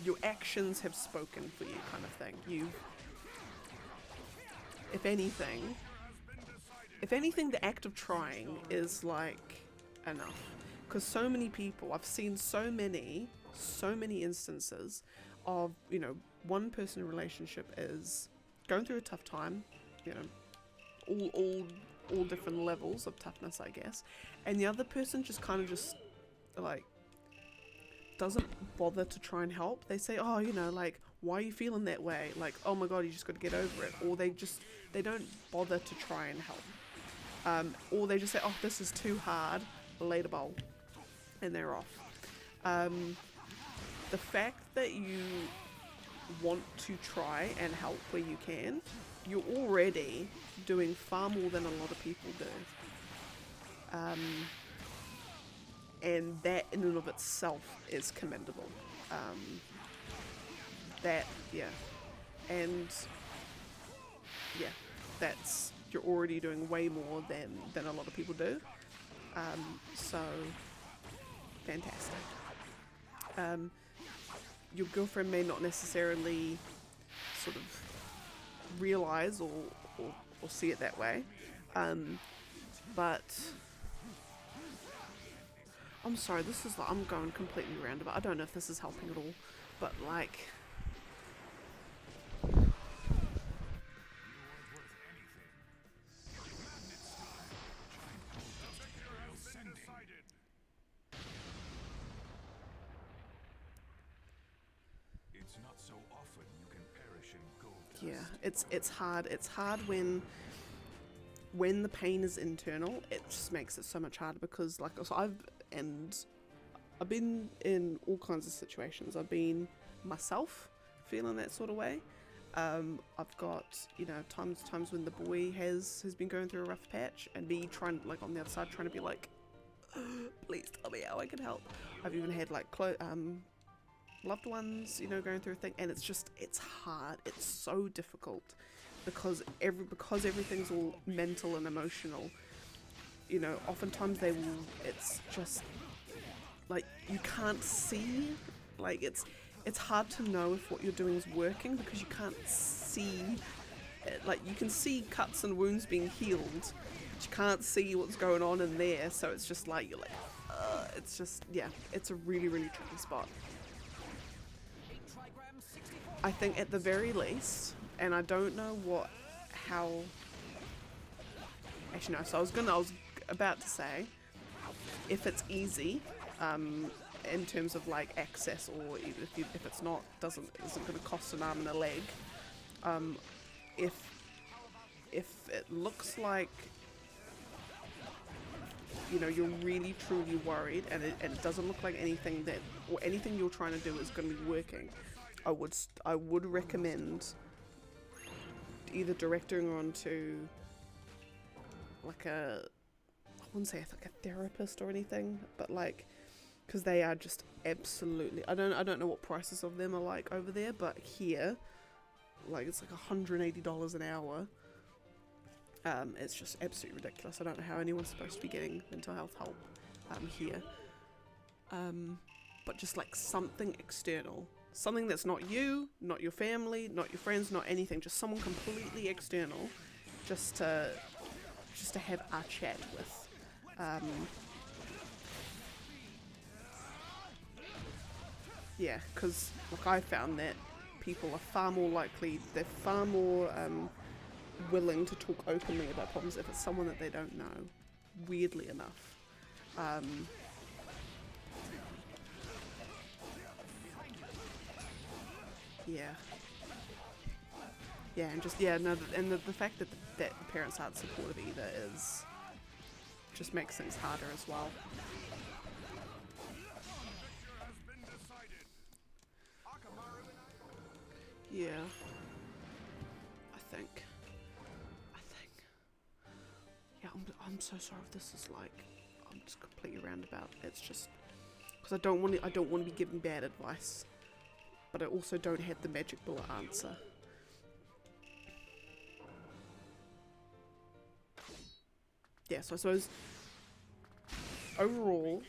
your actions have spoken for you, kind of thing. If anything, the act of trying is like enough. Because so many people, I've seen so many instances of, you know, one person relationship is going through a tough time, you know, all different levels of toughness, I guess, and the other person just kind of just like doesn't bother to try and help. They say, oh, you know, like, why are you feeling that way? Like, oh my god, you just got to get over it. Or they don't bother to try and help. Or they just say, oh, this is too hard, later bowl, and they're off. The fact that you want to try and help where you can, you're already doing far more than a lot of people do. And that in and of itself is commendable. You're already doing way more than a lot of people do. So fantastic. Your girlfriend may not necessarily sort of realize or see it that way, but I'm sorry, I'm going completely roundabout. I don't know if this is helping at all, but like, it's not so often you can perish in gold dust. yeah, it's hard. It's hard when the pain is internal. It just makes it so much harder because, like, so I've been in all kinds of situations. I've been myself feeling that sort of way. I've got, you know, times when the boy has been going through a rough patch and me trying, like, on the other side trying to be like, please tell me how I can help. I've even had like loved ones, you know, going through a thing, and it's hard. It's so difficult because everything's all mental and emotional. You know, oftentimes it's just like you can't see, like it's hard to know if what you're doing is working because you can't see it. Like, you can see cuts and wounds being healed, but you can't see what's going on in there, so it's just like, you're like, it's just, yeah, it's a really, really tricky spot. I think at the very least, and I don't know how, actually no, so I was about to say, if it's easy, in terms of like access, or if it's not, isn't going to cost an arm and a leg, if it looks like, you know, you're really truly worried and it doesn't look like anything you're trying to do is going to be working, I would recommend either directing her onto like I wouldn't say like a therapist or anything, but like, because they are just absolutely, I don't know what prices of them are like over there, but here, like, it's like $180 an hour. It's just absolutely ridiculous. I don't know how anyone's supposed to be getting mental health help here. But just like something external, something that's not you, not your family, not your friends, not anything, just someone completely external, just to have our chat with. Yeah, because like, I found that people are far more likely, they're far more willing to talk openly about problems if it's someone that they don't know, weirdly enough. Yeah, and just, yeah, no, and the fact that the parents aren't supportive either just makes things harder as well. Yeah, I think, yeah, I'm so sorry if this is like, I'm just completely roundabout. It's just, because I don't want to be giving bad advice, but I also don't have the magic bullet answer. Yeah, so I suppose overall,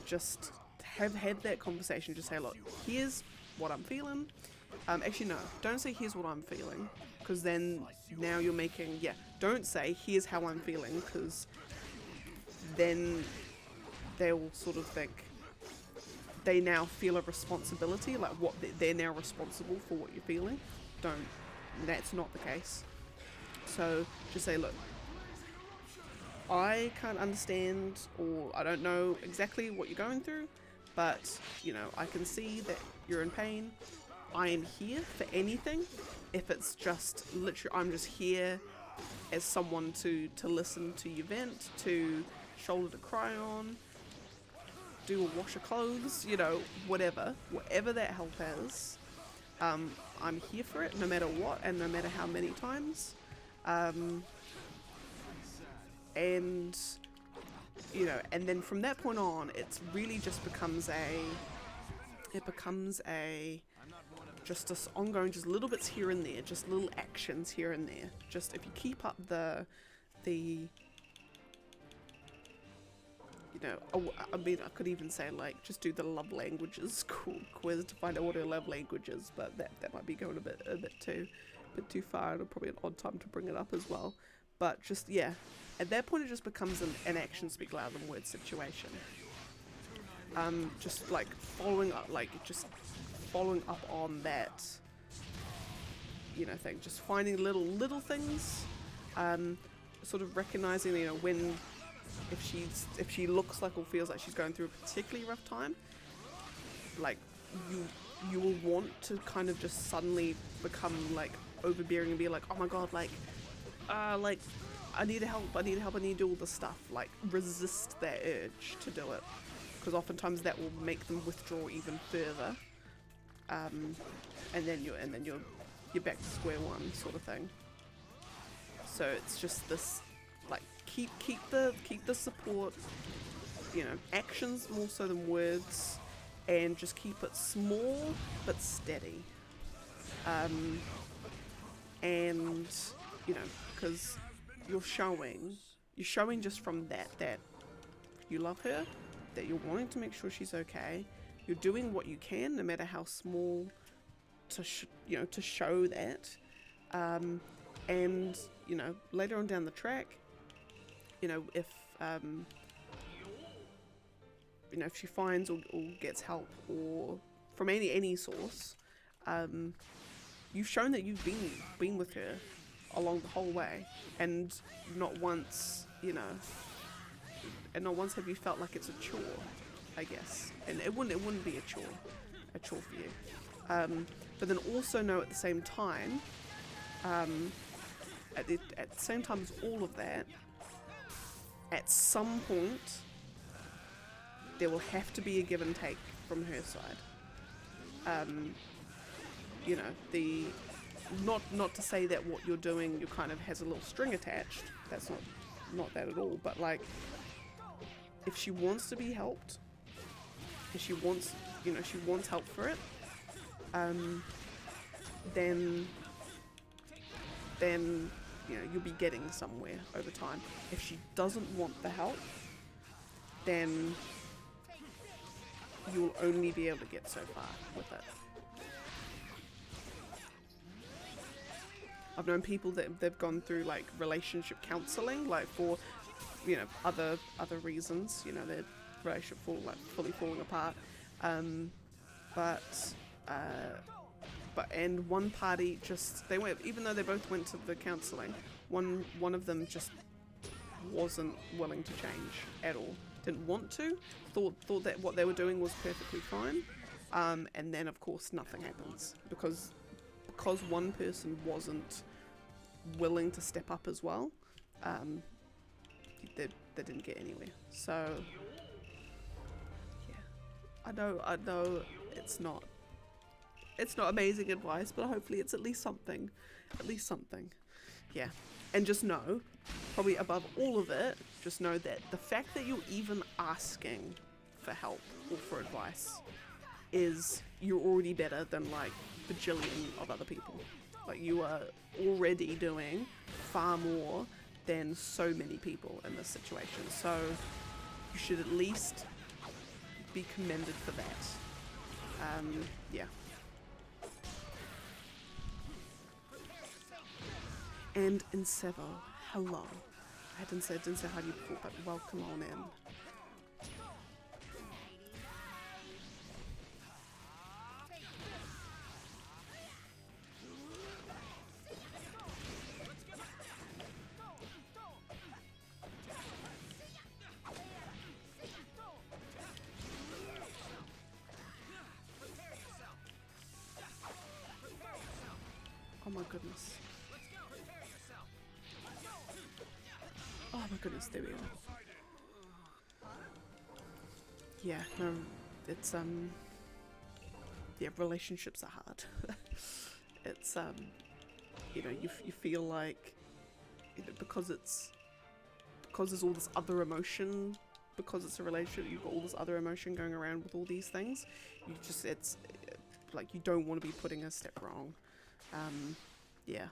just have had that conversation. Just say, look, here's what I'm feeling. Actually, no, don't say here's what I'm feeling, because then now you're making, yeah, don't say here's how I'm feeling, because then they'll sort of think they now feel a responsibility, like what they're now responsible for what you're feeling. That's not the case. So just say, look, I can't understand, or I don't know exactly what you're going through, but, you know, I can see that you're in pain. I am here for anything. If it's just literally, I'm just here as someone to listen to you vent, to shoulder to cry on, do a wash of clothes, you know, whatever that help is. I'm here for it no matter what and no matter how many times. And, you know, and then from that point on, it's really just becomes just this ongoing, just little bits here and there, just little actions here and there. Just if you keep up the you know, I mean, I could even say, like, just do the love languages quiz to find out what her love language is, but that might be going a bit too far, and probably an odd time to bring it up as well. But just, yeah, at that point it just becomes an actions speak louder than words situation. Just like following up on that, you know, thing. Just finding little things, sort of recognizing, you know, when if she looks like or feels like she's going through a particularly rough time, like you will want to kind of just suddenly become like overbearing and be like, oh my god, like I need help, I need to do all this stuff. Like, resist that urge to do it, because oftentimes that will make them withdraw even further, and then you're back to square one sort of thing. So it's just this, like, keep the support, you know, actions more so than words, and just keep it small but steady. And, you know, because you're showing just from that you love her, that you're wanting to make sure she's okay, you're doing what you can, no matter how small, to to show that. And you know, later on down the track, you know, if you know, if she finds or gets help or from any source, you've shown that you've been with her along the whole way, and not once, you know, and not once have you felt like it's a chore, I guess. And it wouldn't be a chore for you. But then also know at the same time, at the same time as all of that, at some point there will have to be a give and take from her side. You know, not to say that what you're doing, you kind of has a little string attached. That's not that at all. But like, if she wants to be helped, if she wants, you know, she wants help for it, then you know, you'll be getting somewhere over time. If she doesn't want the help, then you'll only be able to get so far with it. I've known people that they've gone through like relationship counseling, like for, you know, other reasons, you know, their relationship fully falling apart, and one party just, they went, even though they both went to the counseling, one of them just wasn't willing to change at all, didn't want to, thought that what they were doing was perfectly fine, and then of course nothing happens because one person wasn't willing to step up as well. They didn't get anywhere. So yeah, I know it's not amazing advice, but hopefully it's at least something. Yeah. And just know, probably above all of it, just know that the fact that you're even asking for help or for advice is, you're already better than like bajillion of other people. Like, you are already doing far more than so many people in this situation. So you should at least be commended for that. Yeah. And in Sevo, hello. I didn't say hi to you before, but welcome on in. Oh my goodness. Oh my goodness, there we are. Yeah, no, it's, yeah, relationships are hard. It's, you know, you feel like, you know, because there's all this other emotion, because it's a relationship, you've got all this other emotion going around with all these things, it's, like, you don't want to be putting a step wrong. Yeah.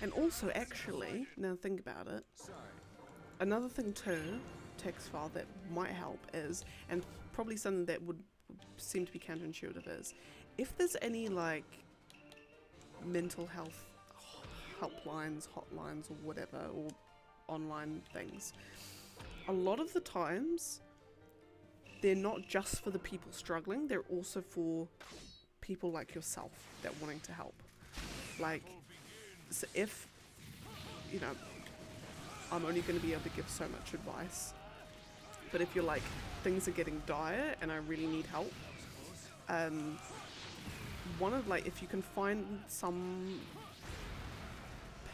And also, actually, now think about it, another thing too, text file, that might help is, and probably something that would seem to be counterintuitive, is if there's any like mental health helplines, hotlines, or whatever, or online things, a lot of the times they're not just for the people struggling, they're also for people like yourself that wanting to help. Like, so if, you know, I'm only going to be able to give so much advice. But if you're like, things are getting dire and I really need help, one of like, if you can find some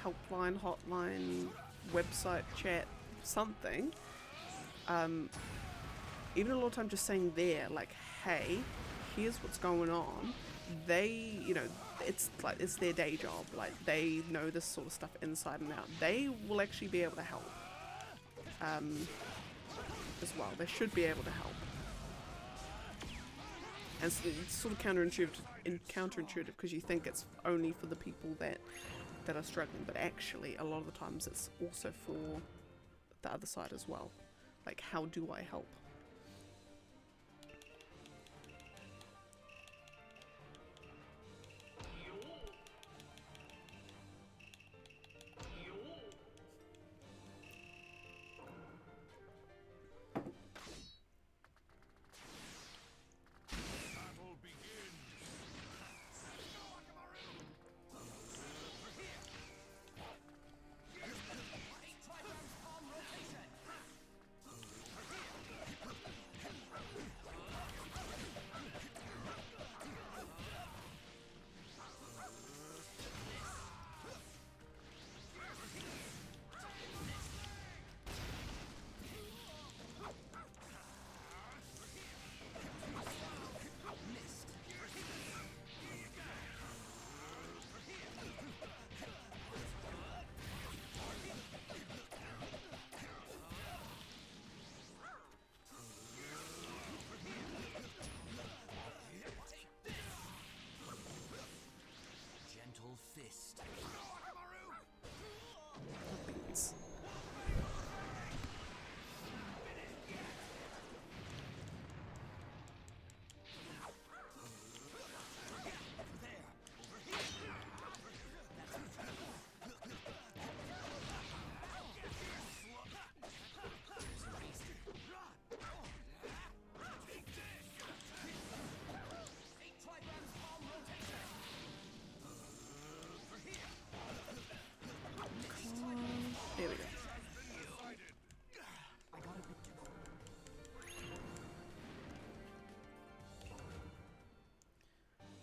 helpline, hotline, website, chat, something, even a lot of time just saying there, like, hey, here's what's going on. They, you know, it's like, it's their day job. Like, they know this sort of stuff inside and out. They will actually be able to help. As well. They should be able to help. And so it's sort of counterintuitive because you think it's only for the people that are struggling, but actually a lot of the times it's also for the other side as well. Like, how do I help? Fist. Beans. There we go.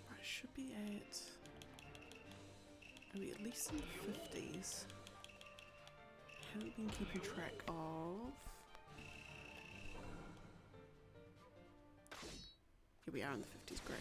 I should be at, maybe at least in the 50s. Haven't been keeping track of. Here we are in the 50s, great.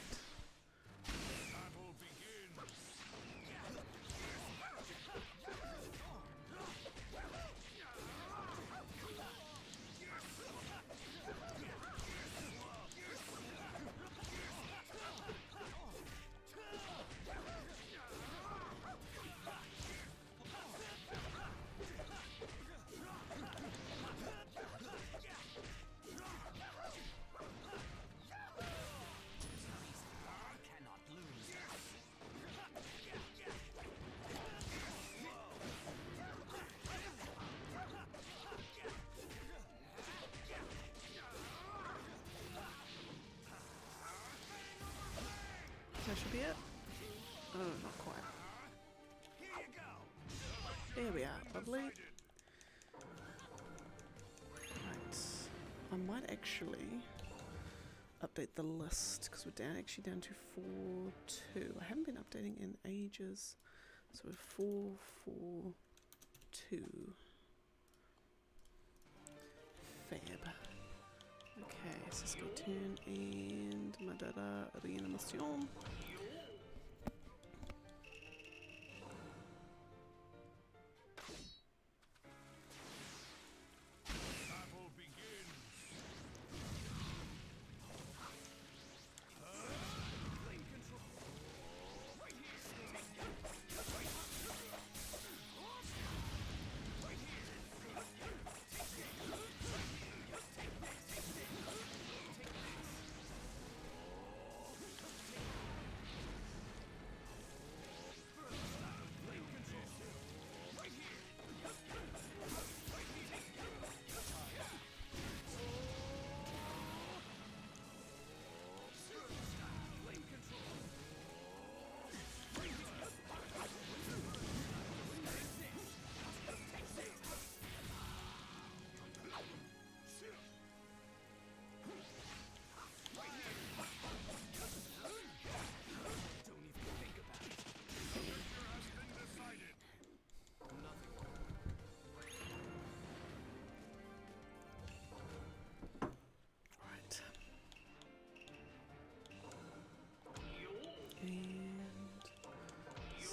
That should be it. Oh, not quite. There we are, lovely. Right. I might actually update the list because we're actually down to 4-2. I haven't been updating in ages. So we're 4-4-2. Fab. Okay, Cisco turn and Madara reanimación.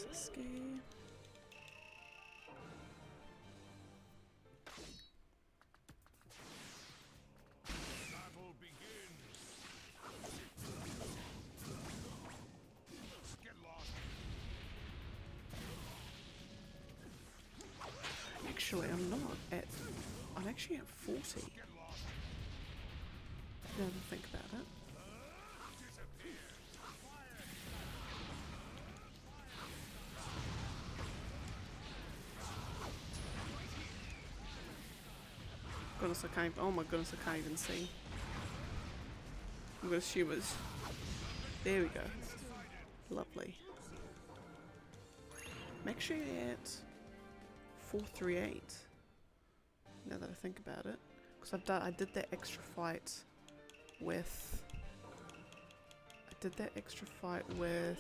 Sasuke. Battle begins. Get lost. Actually, I'm not at. I'm actually at 40. Get lost. Now to think about it. Goodness, I can't. Oh my goodness, I can't even see. I'm gonna assume it's. There we go. Lovely. I'm actually at 438. Now that I think about it, because I did that extra fight with. I did that extra fight with.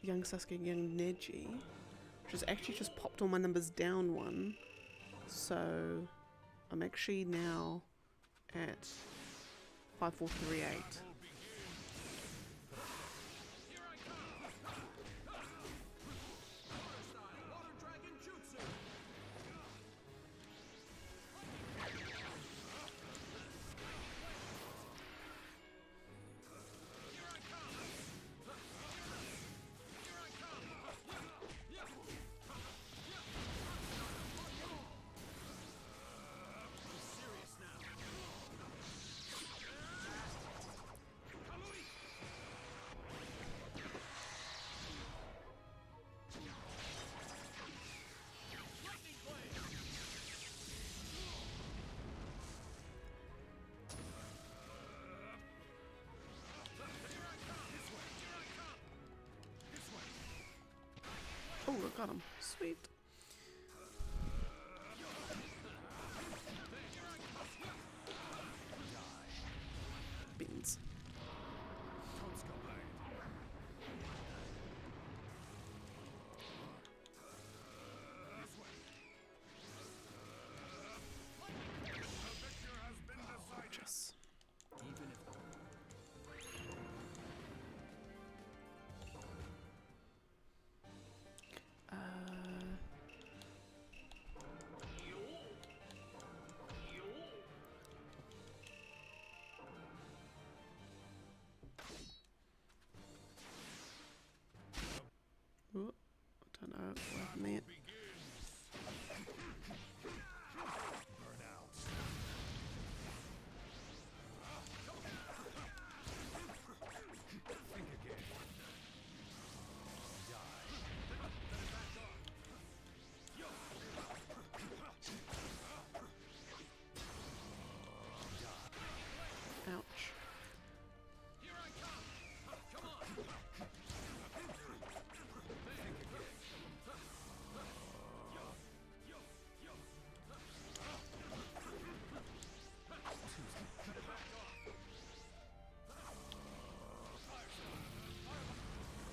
Young Sasuke and young Neji, which has actually just popped all my numbers down one. So I'm actually now at 5438. Oh, I got him. Sweet. Beans. Gorgeous. Oh, I don't know what happened there. Ouch.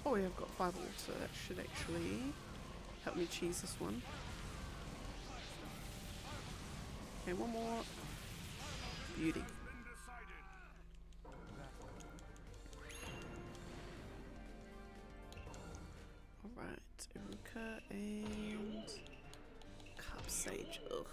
Oh yeah, I've got 5 ult, so that should actually help me cheese this one. Okay, one more. Beauty. Alright, Iruka and Cup Sage. Ugh.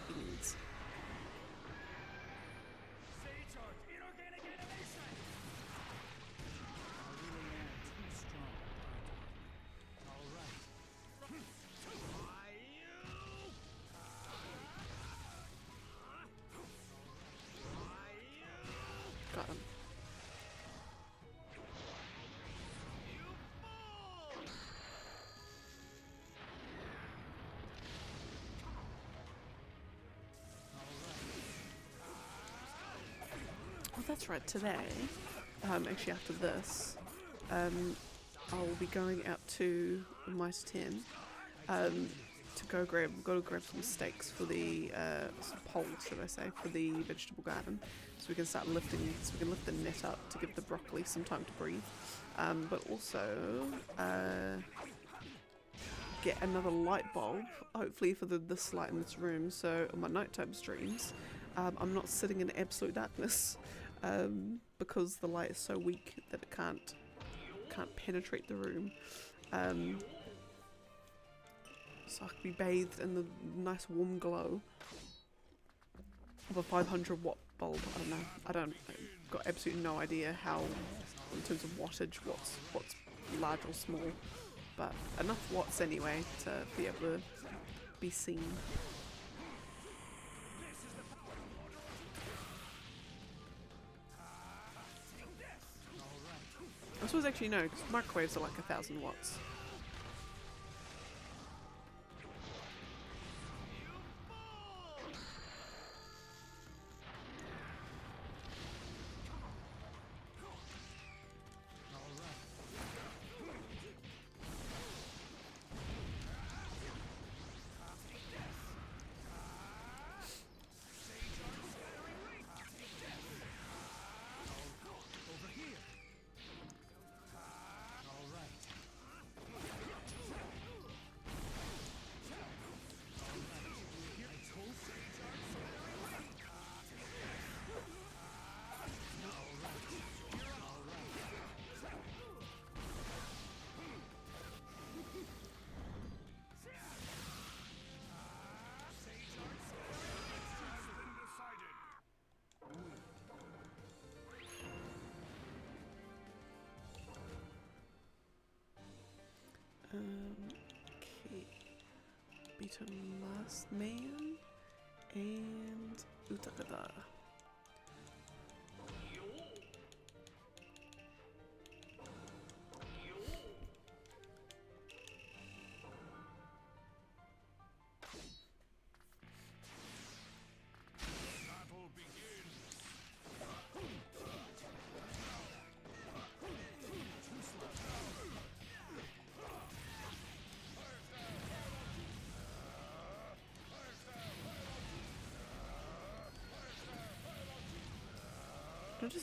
Beans. Got him. Oh, that's right. Today, actually after this, I'll be going out to Mice 10 to go grab some steaks for the some poles, should I say, for the vegetable garden, so we can start lifting. So we can lift the net up to give the broccoli some time to breathe, but also get another light bulb, hopefully for this light in this room. So on my nighttime streams, I'm not sitting in absolute darkness because the light is so weak that it can't penetrate the room. So I could be bathed in the nice warm glow of a 500 watt bulb. I've got absolutely no idea how, in terms of wattage, what's large or small, but enough watts anyway to be able to be seen. I suppose actually no, because microwaves are like 1,000 watts. Okay. Beaten Last Man and Utakada.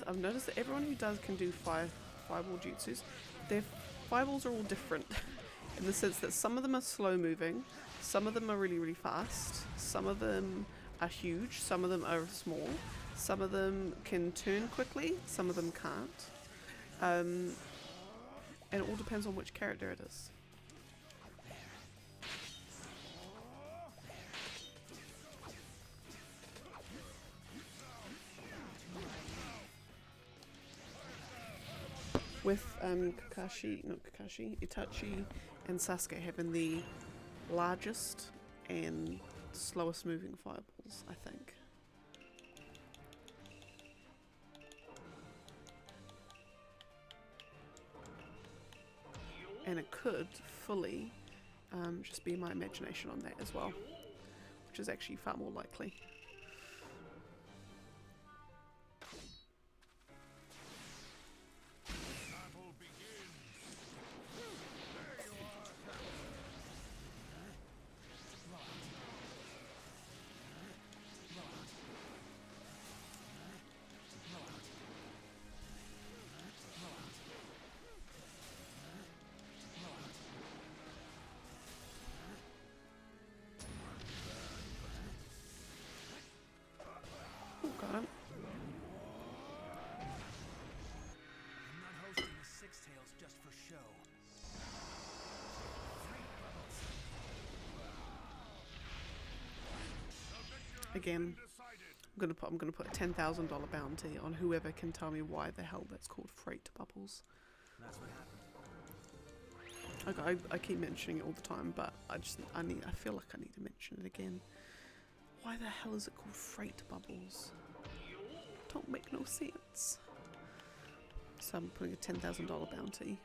I've noticed that everyone who can do fireball jutsus, their fireballs are all different in the sense that some of them are slow moving, some of them are really, really fast, some of them are huge, some of them are small, some of them can turn quickly, some of them can't. And it all depends on which character it is. With Itachi and Sasuke having the largest and slowest moving fireballs, I think. And it could fully just be my imagination on that as well, which is actually far more likely. Got him. I'm not hosting the Six Tails just for show. Again, I'm gonna put a $10,000 bounty on whoever can tell me why the hell that's called freight bubbles. That's what happened. I keep mentioning it all the time, but I feel like I need to mention it again. Why the hell is it called freight bubbles? Don't make no sense. So I'm putting a $10,000 bounty.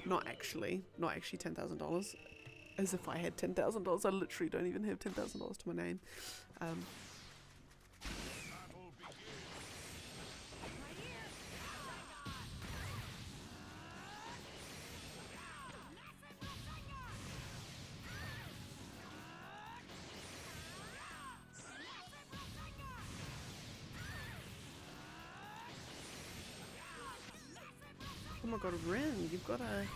Not actually $10,000. As if I had $10,000. I literally don't even have $10,000 to my name. Oh my god, Rin, you've got a...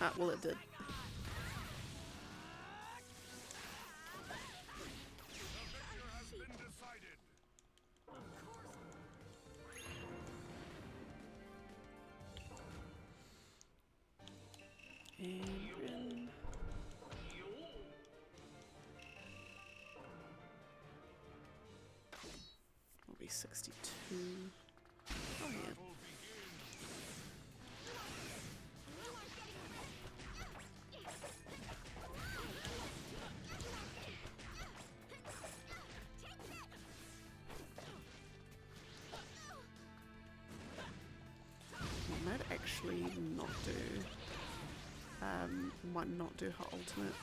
Ah, well it did. And Rin. Will be 62. Oh yeah. Might actually not do, might not do her ultimate.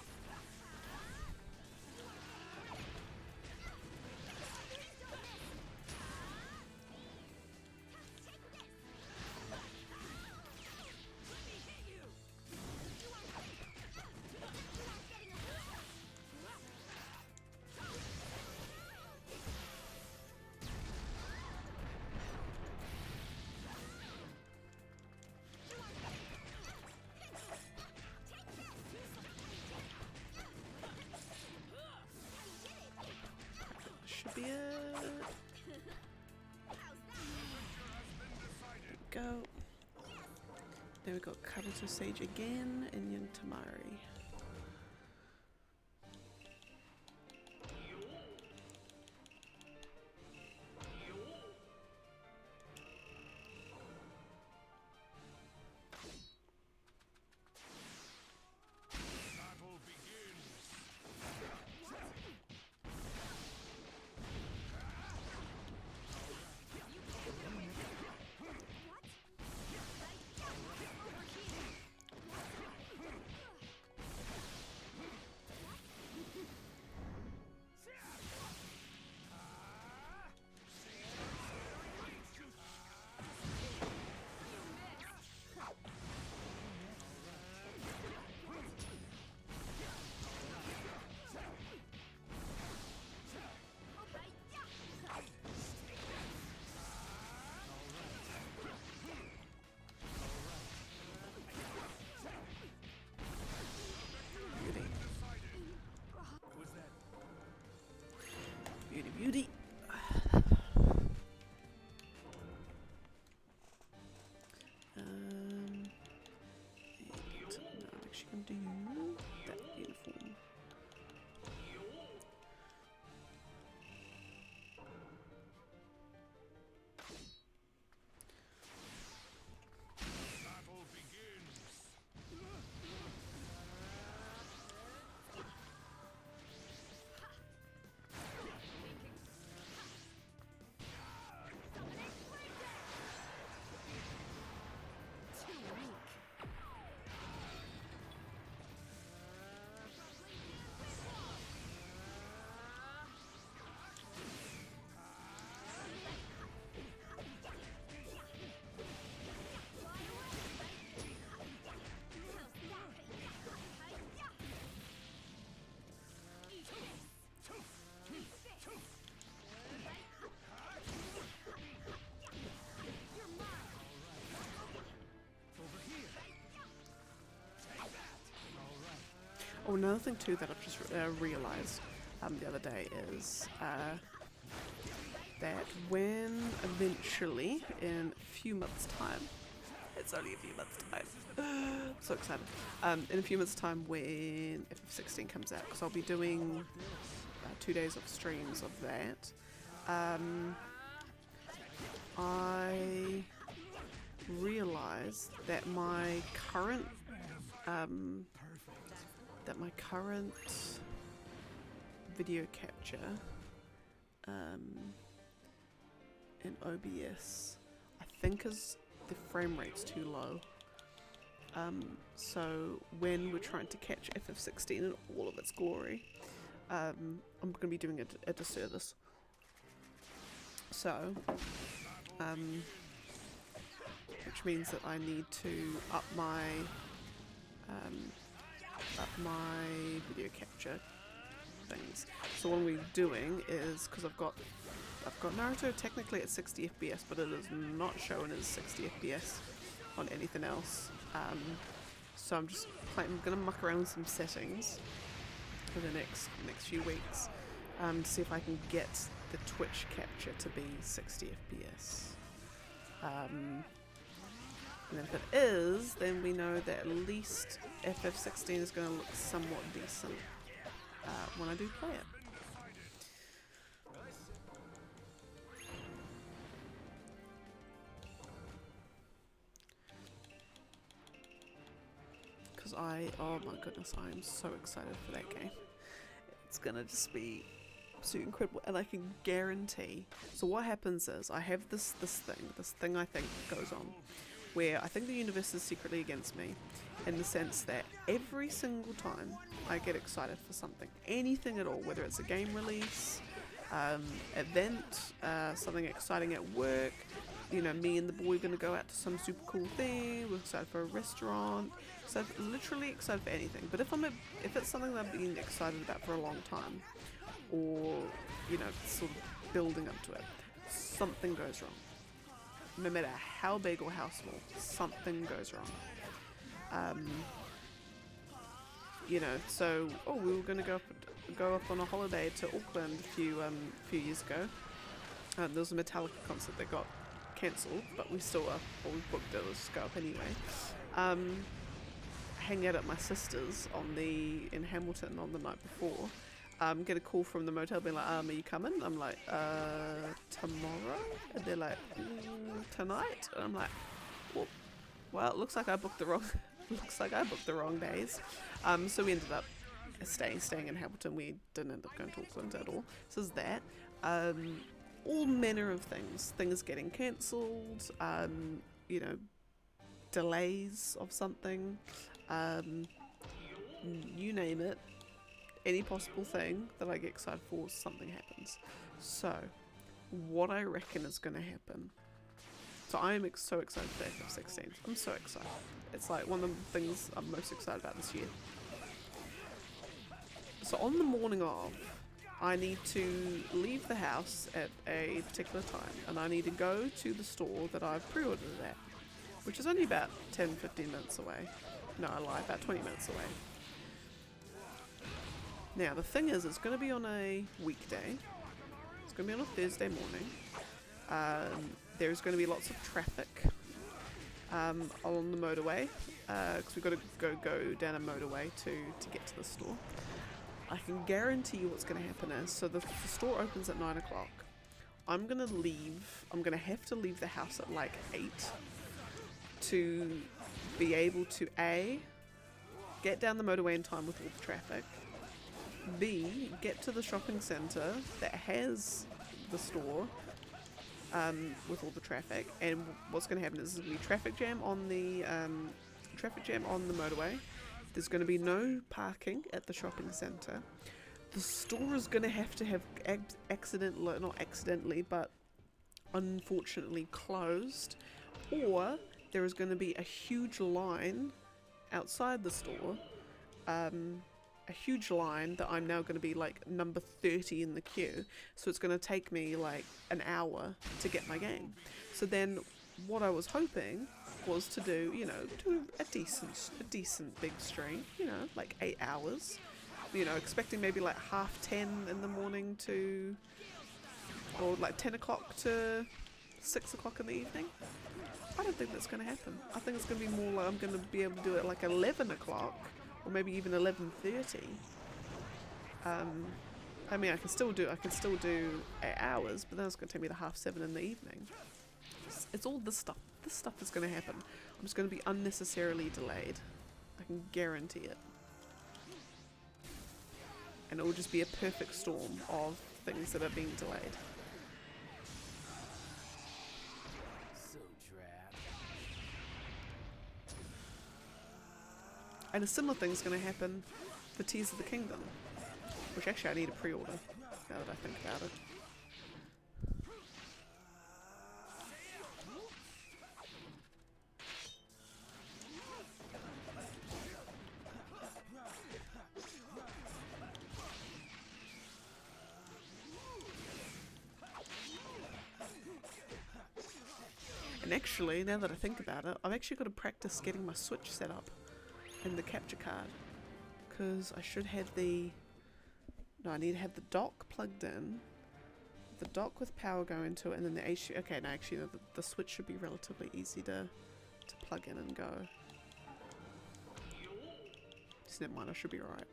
Should be it. Go. Then we got Kabuto Sage again and Yantamari. Beauty, beauty. And no, I'm actually gonna do that uniform. Oh, another thing too that I've just realised the other day is that when eventually, in a few months' time, it's only a few months' time, so excited, in a few months' time when FF16 comes out, because I'll be doing 2 days of streams of that, I realised that my current video capture in OBS, I think is the frame rate's too low. So when we're trying to catch FF16 in all of its glory, I'm going to be doing a disservice. So, which means that I need to up my up my video capture things. So what we're doing is, because I've got Naruto technically at 60 FPS, but it is not showing as 60 FPS on anything else. So I'm gonna muck around with some settings for the next few weeks to see if I can get the Twitch capture to be 60 FPS. And if it is, then we know that at least FF16 is going to look somewhat decent when I do play it. Because oh my goodness, I am so excited for that game. It's going to just be absolutely incredible, and I can guarantee. So what happens is I have this thing I think goes on, where I think the universe is secretly against me, in the sense that every single time I get excited for something, anything at all, whether it's a game release, event, something exciting at work, you know, me and the boy are going to go out to some super cool thing, we're excited for a restaurant, so I'm literally excited for anything. But if it's something that I've been excited about for a long time, or, you know, sort of building up to it, something goes wrong. No matter how big or how small, something goes wrong. You know, so we were going to go up on a holiday to Auckland a few years ago. There was a Metallica concert that got cancelled, but we still we booked it. Let's go up anyway. Hang out at my sister's in Hamilton on the night before. Get a call from the motel being like, are you coming? I'm like, tomorrow? And they're like, tonight? And I'm like, well, it looks like I booked the wrong days. So we ended up staying in Hamilton. We didn't end up going to Auckland at all. So there's that. All manner of things getting cancelled, you know, delays of something, you name it. Any possible thing that I get excited for, something happens. So, what I reckon is going to happen. So I am so excited for FF16. I'm so excited. It's like one of the things I'm most excited about this year. So on the morning of, I need to leave the house at a particular time, and I need to go to the store that I've pre-ordered it at, which is only about 10-15 minutes away. No, I lie, about 20 minutes away. Now, the thing is, it's going to be on a weekday. It's going to be on a Thursday morning. There's going to be lots of traffic on the motorway, because we've got to go down a motorway to get to the store. I can guarantee you what's going to happen is, so the store opens at 9 o'clock. I'm going to have to leave the house at like 8 to be able to A, get down the motorway in time with all the traffic, B, get to the shopping centre that has the store with all the traffic, and what's going to happen is there's going to be traffic jam on the motorway. There's going to be no parking at the shopping centre. The store is going to have not accidentally, but unfortunately closed, or there is going to be a huge line outside the store. A huge line that I'm now going to be like number 30 in the queue, so it's going to take me like an hour to get my game. So then what I was hoping was to do a decent big stream, like 8 hours, expecting maybe like 10:30 in the morning or like 10 o'clock to 6 o'clock in the evening. I don't think that's going to happen. I think it's going to be more like I'm going to be able to do it like 11 o'clock, or maybe even 11:30. I mean, I can still do 8 hours, but then it's going to take me to 7:30 in the evening. It's all this stuff. This stuff is going to happen. I'm just going to be unnecessarily delayed. I can guarantee it. And it will just be a perfect storm of things that are being delayed. So drab. And a similar thing's going to happen for Tears of the Kingdom, which actually I need a pre-order, now that I think about it. And actually, now that I think about it, I've actually got to practice getting my Switch set up and the capture card. Because I should have the... No, I need to have the dock plugged in. The dock with power going to it, and then the HDMI. Okay, no, actually, no, the Switch should be relatively easy to plug in and go. Just never mind, I should be alright.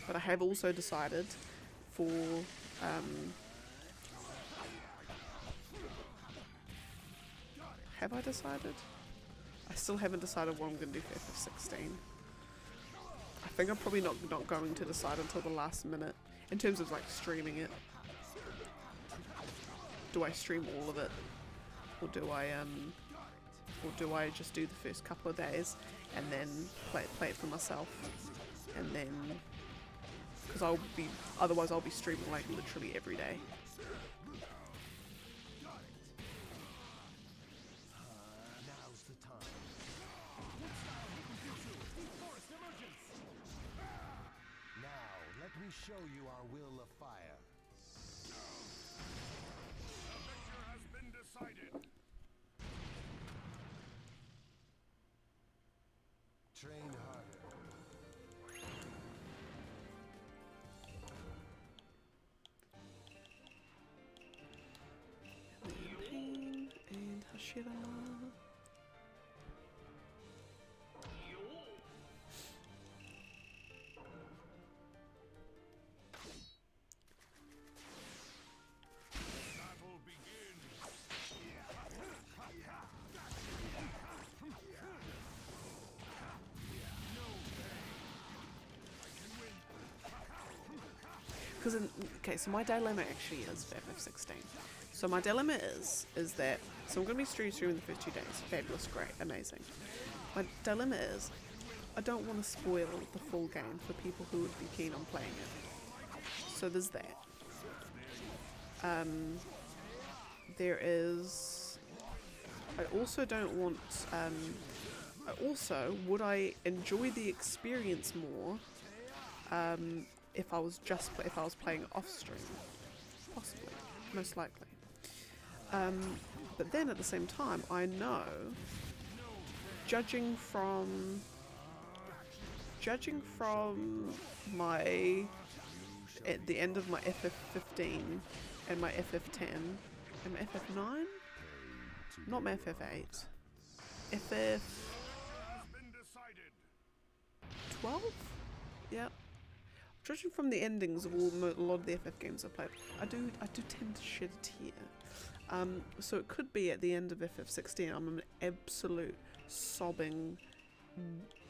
But I have also decided for have I decided? I still haven't decided what I'm going to do for FF16. I think I'm probably not going to decide until the last minute in terms of like streaming it. Do I stream all of it, or do I just do the first couple of days and then play it for myself, and then because otherwise I'll be streaming like literally every day. Now's the time. Now, let me show you our will of fire. The victor has been decided. Train harder. Pain and Hashirama. Battle begins. Because okay, so my dilemma actually is for FF16. So my dilemma is that so I'm going to be streaming the first 2 days. Fabulous, great, amazing. My dilemma is I don't want to spoil the full game for people who would be keen on playing it. So there's that. There is. I also don't want. Would I enjoy the experience more if I was playing off stream? Possibly, most likely. But then at the same time, I know, judging from my at the end of my FF15 and my FF10 and my FF9, not my FF8, FF12, yeah. Judging from the endings of a lot of the FF games I've played, I do tend to shed a tear. So it could be at the end of FF16 I'm an absolute sobbing,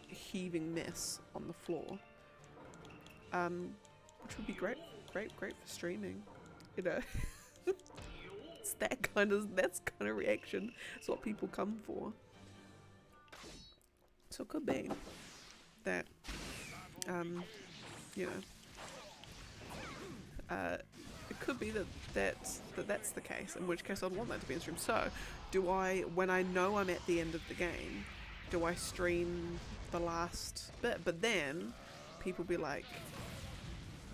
heaving mess on the floor, which would be great for streaming, you know. It's that's kind of reaction. It's what people come for. So it could be that, you know, it could be that's the case, in which case I'd want that to be in stream. So, do I, when I know I'm at the end of the game, do I stream the last bit? But then, people be like,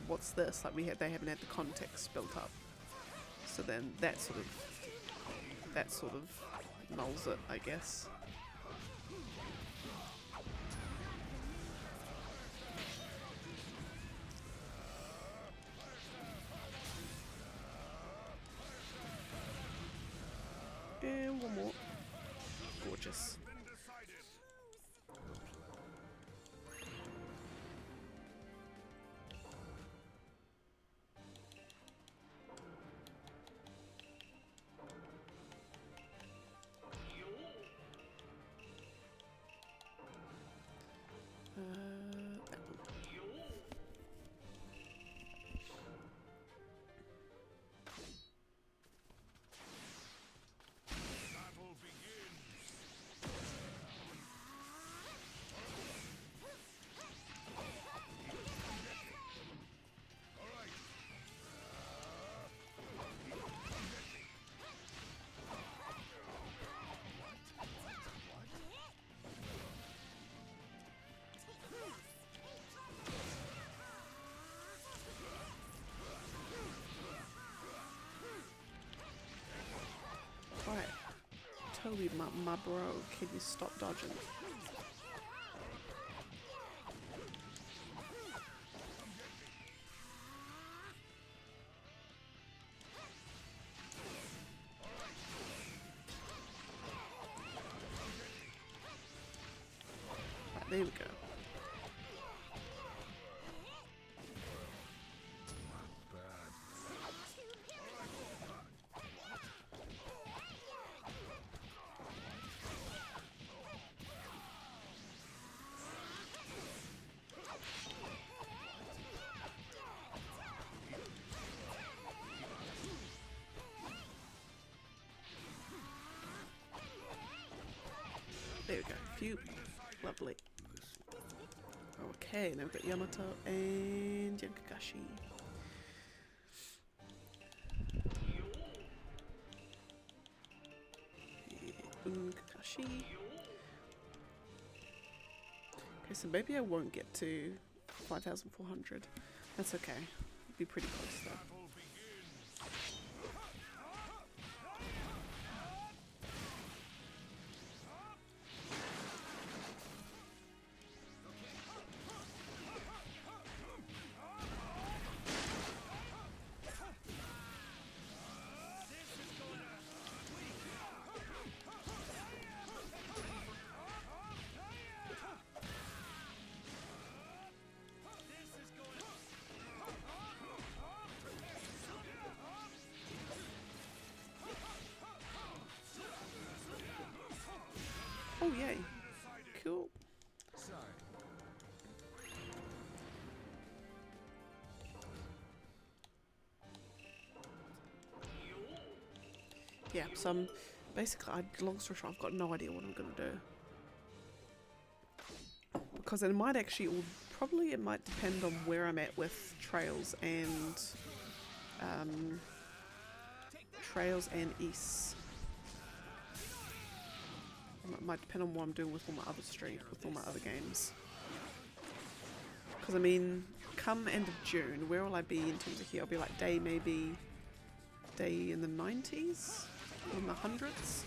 what's this? Like, they haven't had the context built up. So then, that sort of nulls it, I guess. And one more. Gorgeous. That one. Battle begins. Toby, my bro, can you stop dodging? Right, there we go. There we go. Phew. Lovely. Okay, now we've got Yamato and Yankagashi. Yankagashi. Okay, so maybe I won't get to 5,400. That's okay. It'll be pretty close though. Oh yay. Cool. Yeah, so I'm basically, long story short, I've got no idea what I'm gonna do. Because it might actually, or probably it might depend on where I'm at with trails and East. It might depend on what I'm doing with all my other with all my other games. Because I mean, come end of June, where will I be in terms of here? I'll be like day in the 90s? In the hundreds?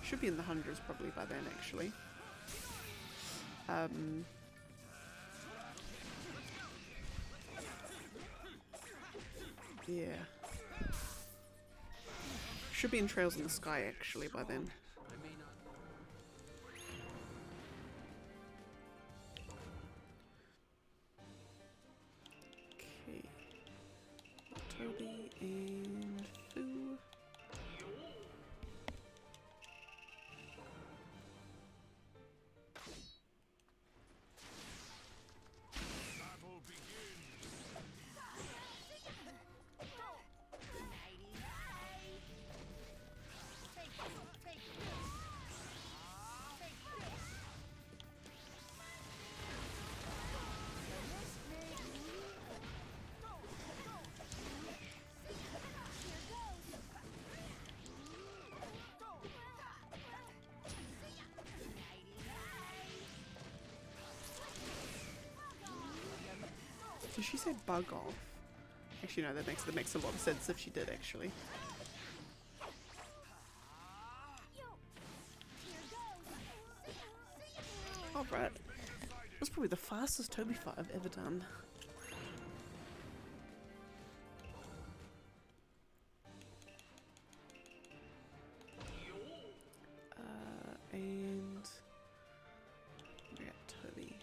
Should be in the hundreds probably by then actually. Yeah. Should be in Trails in the Sky actually by then. Okay. Toby and Fu. Did she say bug off? Actually, no, that makes a lot of sense if she did, actually. Alright. That's probably the fastest Toby fight I've ever done. And... we got Toby.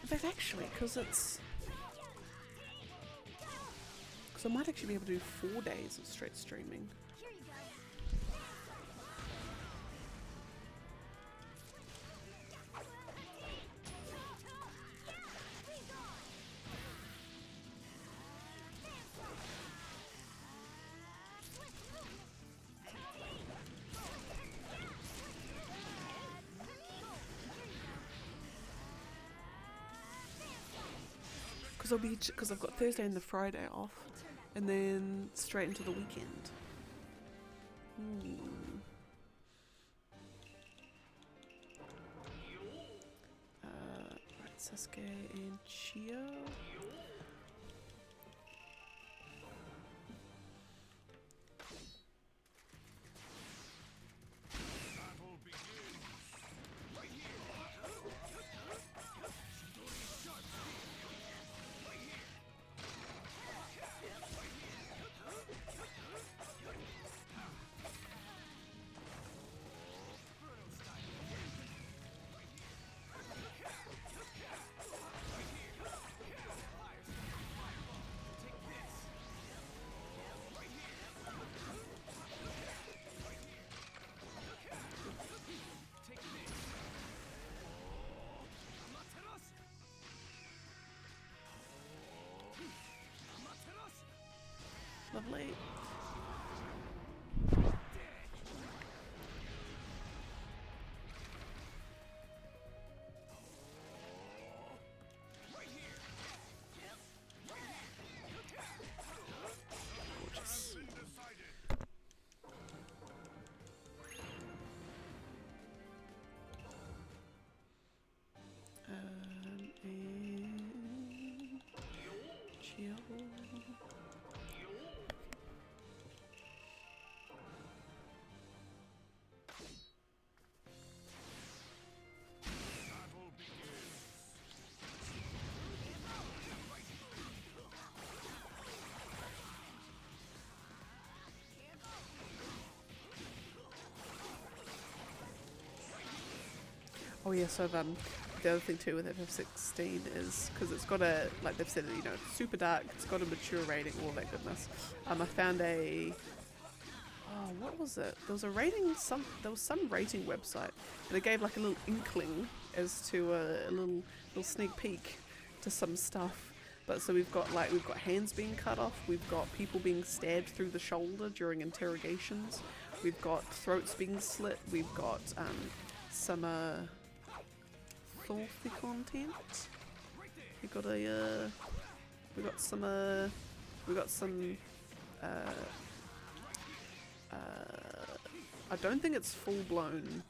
In fact, actually, because I might actually be able to do 4 days of straight streaming. because I've got Thursday and the Friday off, and then straight into the weekend. Right, Sasuke and Chia. Battle begins. Right here. Lovely. Gorgeous. And Chia. Battle begins. Oh yeah, so the other thing too with FF16 is because it's got a, like they've said, you know, it's super dark, it's got a mature rating, all that goodness. I found a, oh, what was it? There was a rating, there was some rating website, and it gave like a little inkling as to a little sneak peek to some stuff. But so we've got hands being cut off, we've got people being stabbed through the shoulder during interrogations, we've got throats being slit, we've got some filthy content. We got some I don't think it's full blown,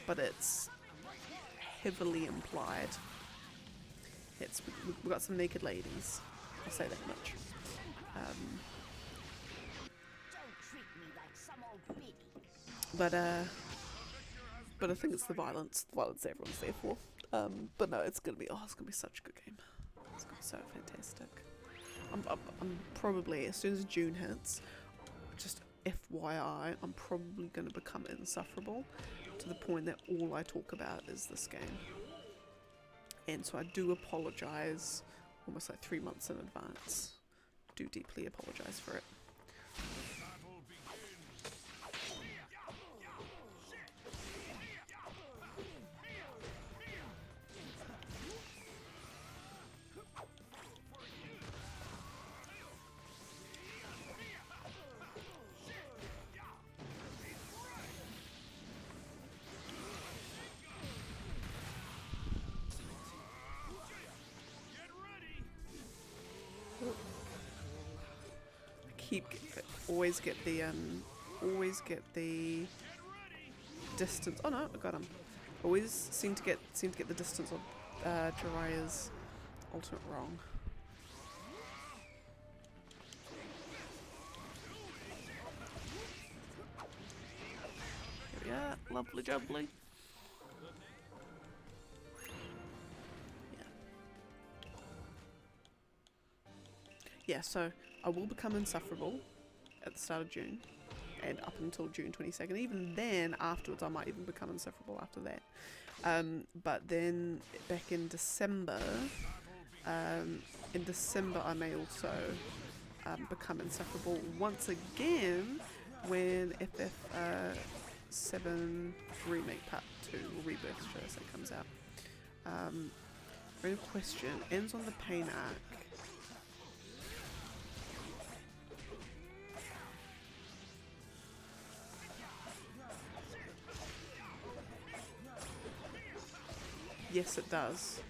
but it's heavily implied. We've got some naked ladies, I'll say that much. Don't treat me like some old biggie. But I think it's the violence everyone's there for. But no, it's gonna be such a good game. It's gonna be so fantastic. I'm probably, as soon as June hits, just FYI, I'm probably gonna become insufferable to the point that all I talk about is this game. And so I do apologize almost like 3 months in advance. Do deeply apologize for it. Battle begins. Always get the distance. Oh no, I got him. Always seem to get the distance of Jiraiya's ultimate wrong. Here we are, lovely jubbly. Yeah, so I will become insufferable at the start of June and up until June 22nd. Even then, afterwards, I might even become insufferable after that. But then back in December, I may also become insufferable once again when FF7 Remake Part 2, or Rebirth, should I say, comes out. Real question, ends on the pain arc. Yes, it does.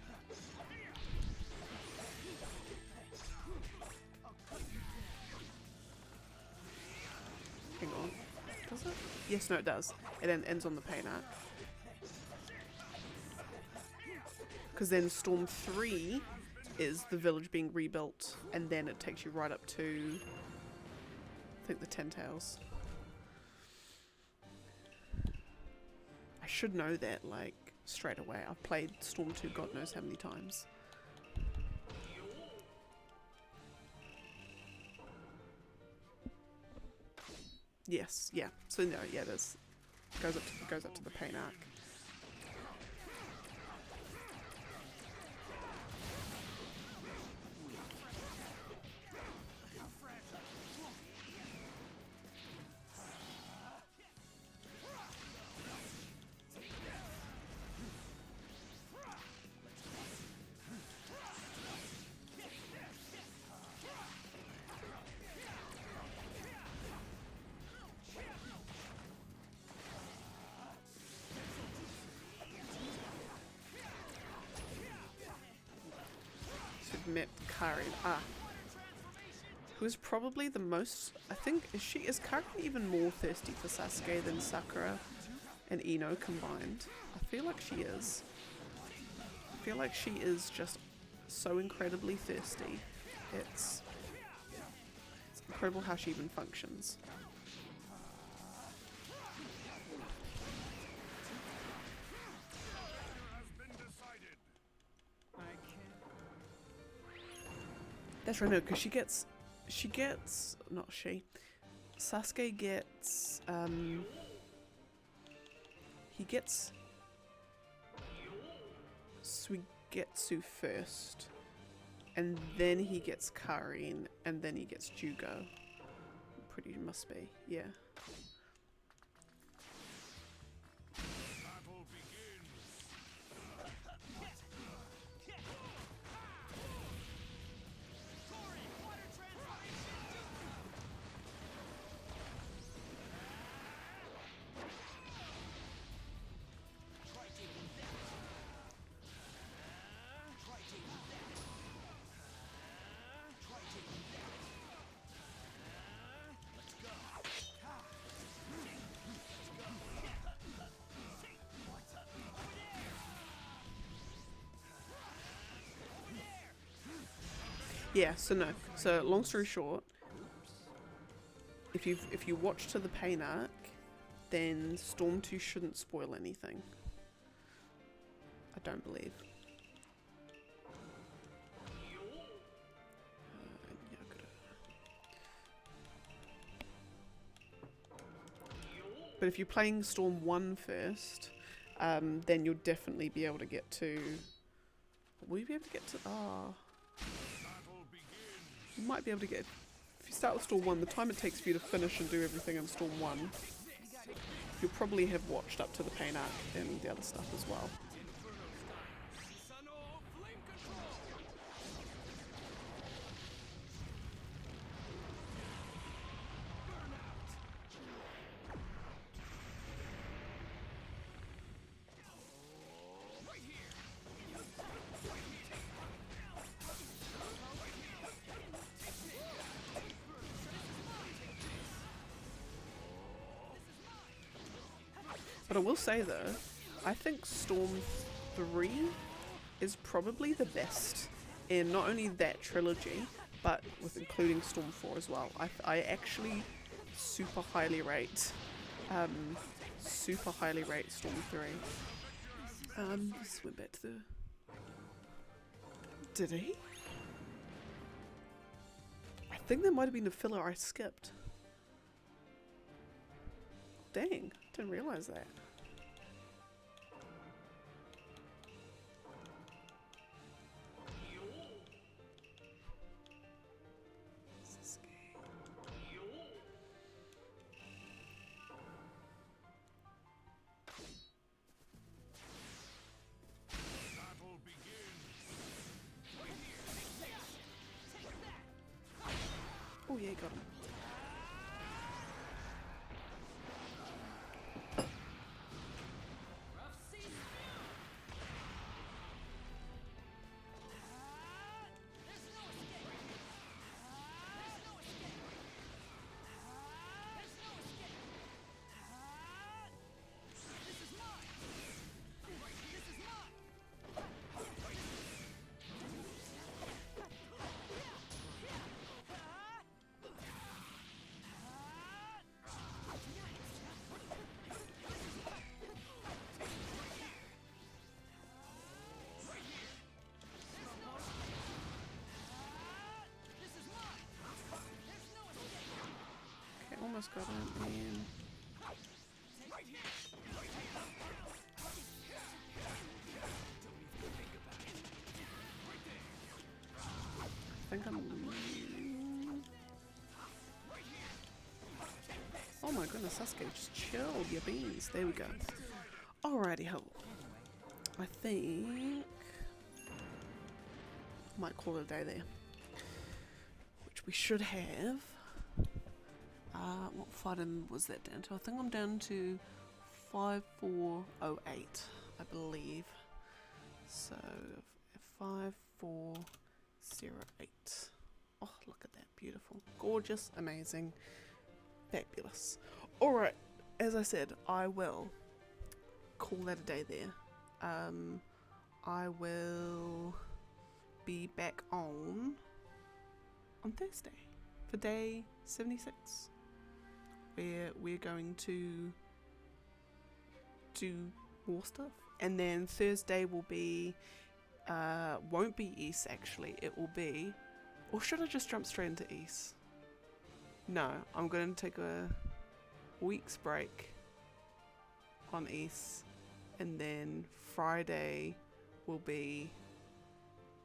Yes, no, it does. It ends on the pain arc. Because then Storm 3 is the village being rebuilt, and then it takes you right up to, I think, the Ten Tails. I should know that, like, straight away. I've played Storm 2 God knows how many times. Yes, yeah. So no, yeah, there's goes up to the pain arc. Met Karin. Who's probably the most, I think, is Karin even more thirsty for Sasuke than Sakura and Ino combined? I feel like she is. I feel like she is just so incredibly thirsty. It's incredible how she even functions. That's right, no, because Sasuke gets, he gets Suigetsu first, and then he gets Karin, and then he gets Jugo. Pretty must be, yeah. Yeah, so no. So long story short, if you watch to the pain arc, then Storm 2 shouldn't spoil anything. I don't believe. But if you're playing Storm 1 first, then you'll definitely be able to get to... Will you be able to get to... You might be able to get... If you start with Storm 1, the time it takes for you to finish and do everything in Storm 1, you'll probably have watched up to the pain arc and the other stuff as well. But I will say though, I think Storm 3 is probably the best in not only that trilogy, but with including Storm 4 as well. I actually super highly rate Storm 3. Just went back to the... Did he? I think there might have been a filler I skipped. Dang, didn't realize that. Oh yeah, got him. almost got it, man. I think I'm... Oh my goodness, Sasuke, just chilled your beans. There we go. Alrighty ho. I think... might call it a day there. Which we should have. What fighting was that down to? I think I'm down to 5408, I believe. So 5408. Oh, look at that, beautiful, gorgeous, amazing, fabulous. All right, as I said, I will call that a day there. I will be back on Thursday for day 76, where we're going to do more stuff, and then Thursday will be won't be East, actually. It will be, or should I just jump straight into East? No, I'm going to take a week's break on East, and then Friday will be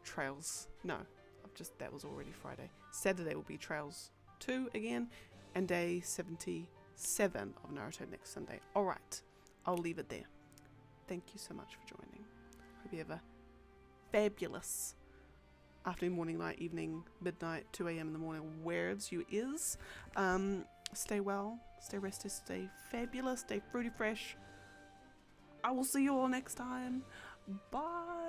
Trails. No, that was already Friday. Saturday will be Trails 2 again, and day 77 of Naruto next Sunday. Alright, I'll leave it there. Thank you so much for joining. Hope you have a fabulous afternoon, morning, night, evening, midnight, 2 a.m. in the morning, where's you is. Stay well, stay rested, stay fabulous, stay fruity fresh. I will see you all next time. Bye.